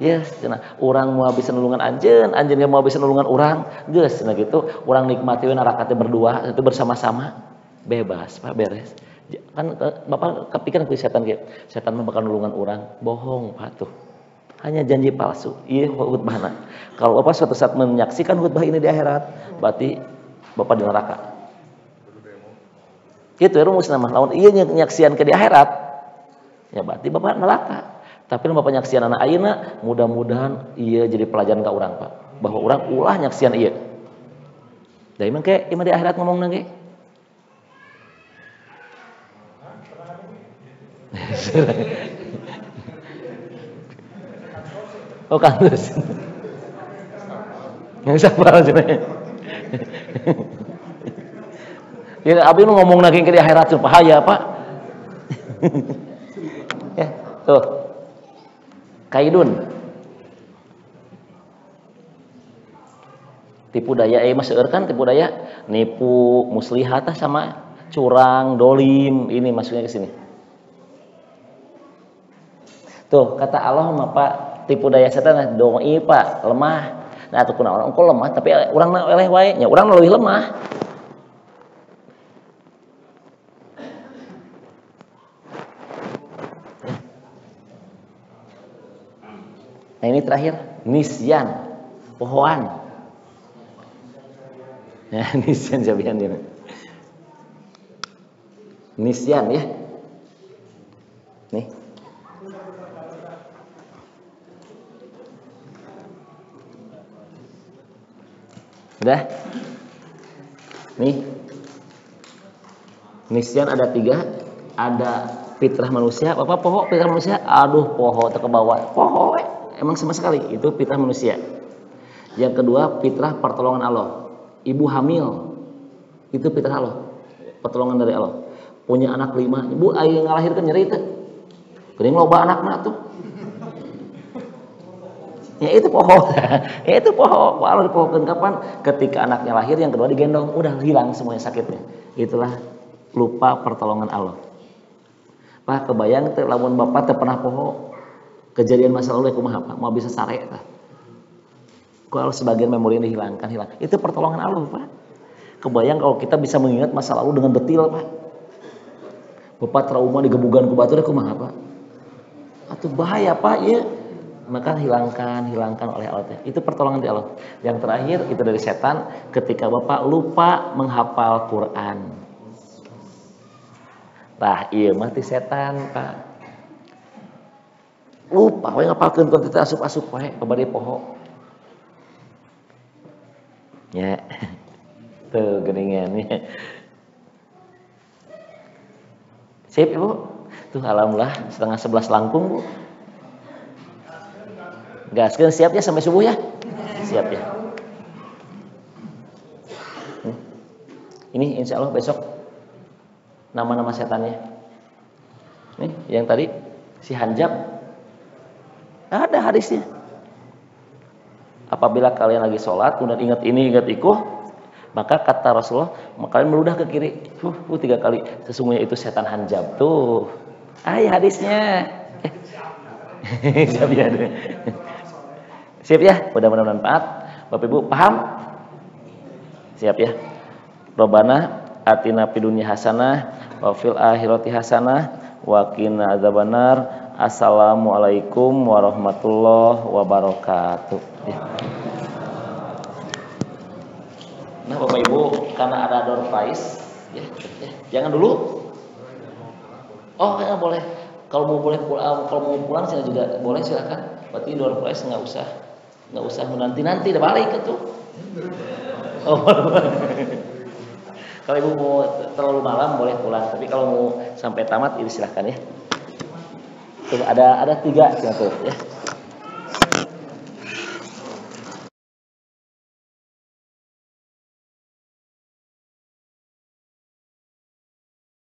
Speaker 1: Ya, cenah urang moal bisa nulungan anjeun, anjeun moal bisa nulungan urang. Geus cenah gitu. Urang nikmati we neraka teh berdua, itu bersama-sama. Bebas, Pak, beres. Kan Bapak kepikiran ku setan ge. Setan mah bakal nulungan urang. Bohong, Pak tuh. Hanya janji palsu. Iya khutbahna. Kalau Bapak suatu saat menyaksikan khutbah ini di akhirat, berarti Bapak di neraka. Gitu ya rumusna mah lawan ieu nyaksian ke di akhirat. Ya berarti Bapak neraka. Tapi lamun Bapak nyaksian anak ayeuna, mudah-mudahan ieu jadi pelajaran ka urang, Pak. Bahwa urang ulah nyaksian ieu. Da imang ke imah di akhirat ngomongna ge. Oh kantus. Yang sabar cenah. Ya abi nu ngomong lagi ke di akhirat bahaya, Pak. Ya, tuh. Kaidun. Tipu daya mah seueur kan tipu daya, nipu, muslihat sama curang, dolim, ini masuknya ke sini. Tuh, kata Allah mah Pak, tipu daya setan doi Pak, lemah. Nah, atuh kunaon engko lemah tapi urang eleh wae, nya urang leuwih lemah. Nah, ini terakhir, nisyan, pohoan. Ya, nisyan jabian dia. Nisyan ya. Nih. Udah? Nih. Nisyan ada 3, ada fitrah manusia, apa poho fitrah manusia? Aduh, poho teu kebawa. Poho emang sama sekali itu fitrah manusia. Yang kedua, fitrah pertolongan Allah. Ibu hamil itu fitrah Allah, pertolongan dari Allah. Punya anak 5, ibu aya ngalahirkeun nyeri teh. Geuning loba anakna tuh. Ya itu poho. Ya itu poho. Walau dipohokeun kapan? Ketika anaknya lahir, yang kedua digendong, udah hilang semuanya sakitnya. Itulah lupa pertolongan Allah. Pak kebayang teh lamun bapak teh pernah poho. Kejadian masa lalu kumaha Pak? Mau bisa sare tah. Kalau sebagian memori yang dihilangkan, hilang. Itu pertolongan Allah, Pak. Kebayang kalau kita bisa mengingat masa lalu dengan detil, Pak. Bapak trauma digebugan ku batur kumaha, Pak? Atuh bahaya, Pak, ya. Maka hilangkan oleh Allah. Itu pertolongan dari Allah. Yang terakhir itu dari setan ketika Bapak lupa menghafal Quran. Nah, iya mati setan, Pak. Lupa we ngapalkeun konten asup-asup wae babade poho. Ya. Tuh geuningan ya. Sip, Ibu. Tuh alhamdulillah setengah 11 langkung, Bu. Gaskeun siap ya sampai subuh ya? Siap ya. Ini insya Allah besok nama-nama setannya. Nih yang tadi si Hanjab ada hadisnya. Apabila kalian lagi sholat kemudian ingat ini ingat itu, maka kata Rasulullah kalian meludah ke kiri 3 kali. Sesungguhnya itu setan Hanjab tuh. Ya hadisnya. Siap ya. Siap ya, mudah-mudahan bermanfaat. Bapak Ibu paham? Siap ya. Rabbana atina fid dunya hasanah wa fil akhirati hasanah wa qina adzabannar. Assalamualaikum warahmatullahi wabarakatuh. Nah, Bapak Ibu, karena ada door prize, ya. Jangan dulu. Oh, ya boleh. Kalau mau pulang saya juga boleh silakan. Berarti door prize nggak usah menanti-nanti udah balik itu. Oh, Kalau ibu mau terlalu malam boleh pulang, tapi kalau mau sampai tamat ini silahkan ya. Tuh ada 3 tuh ya.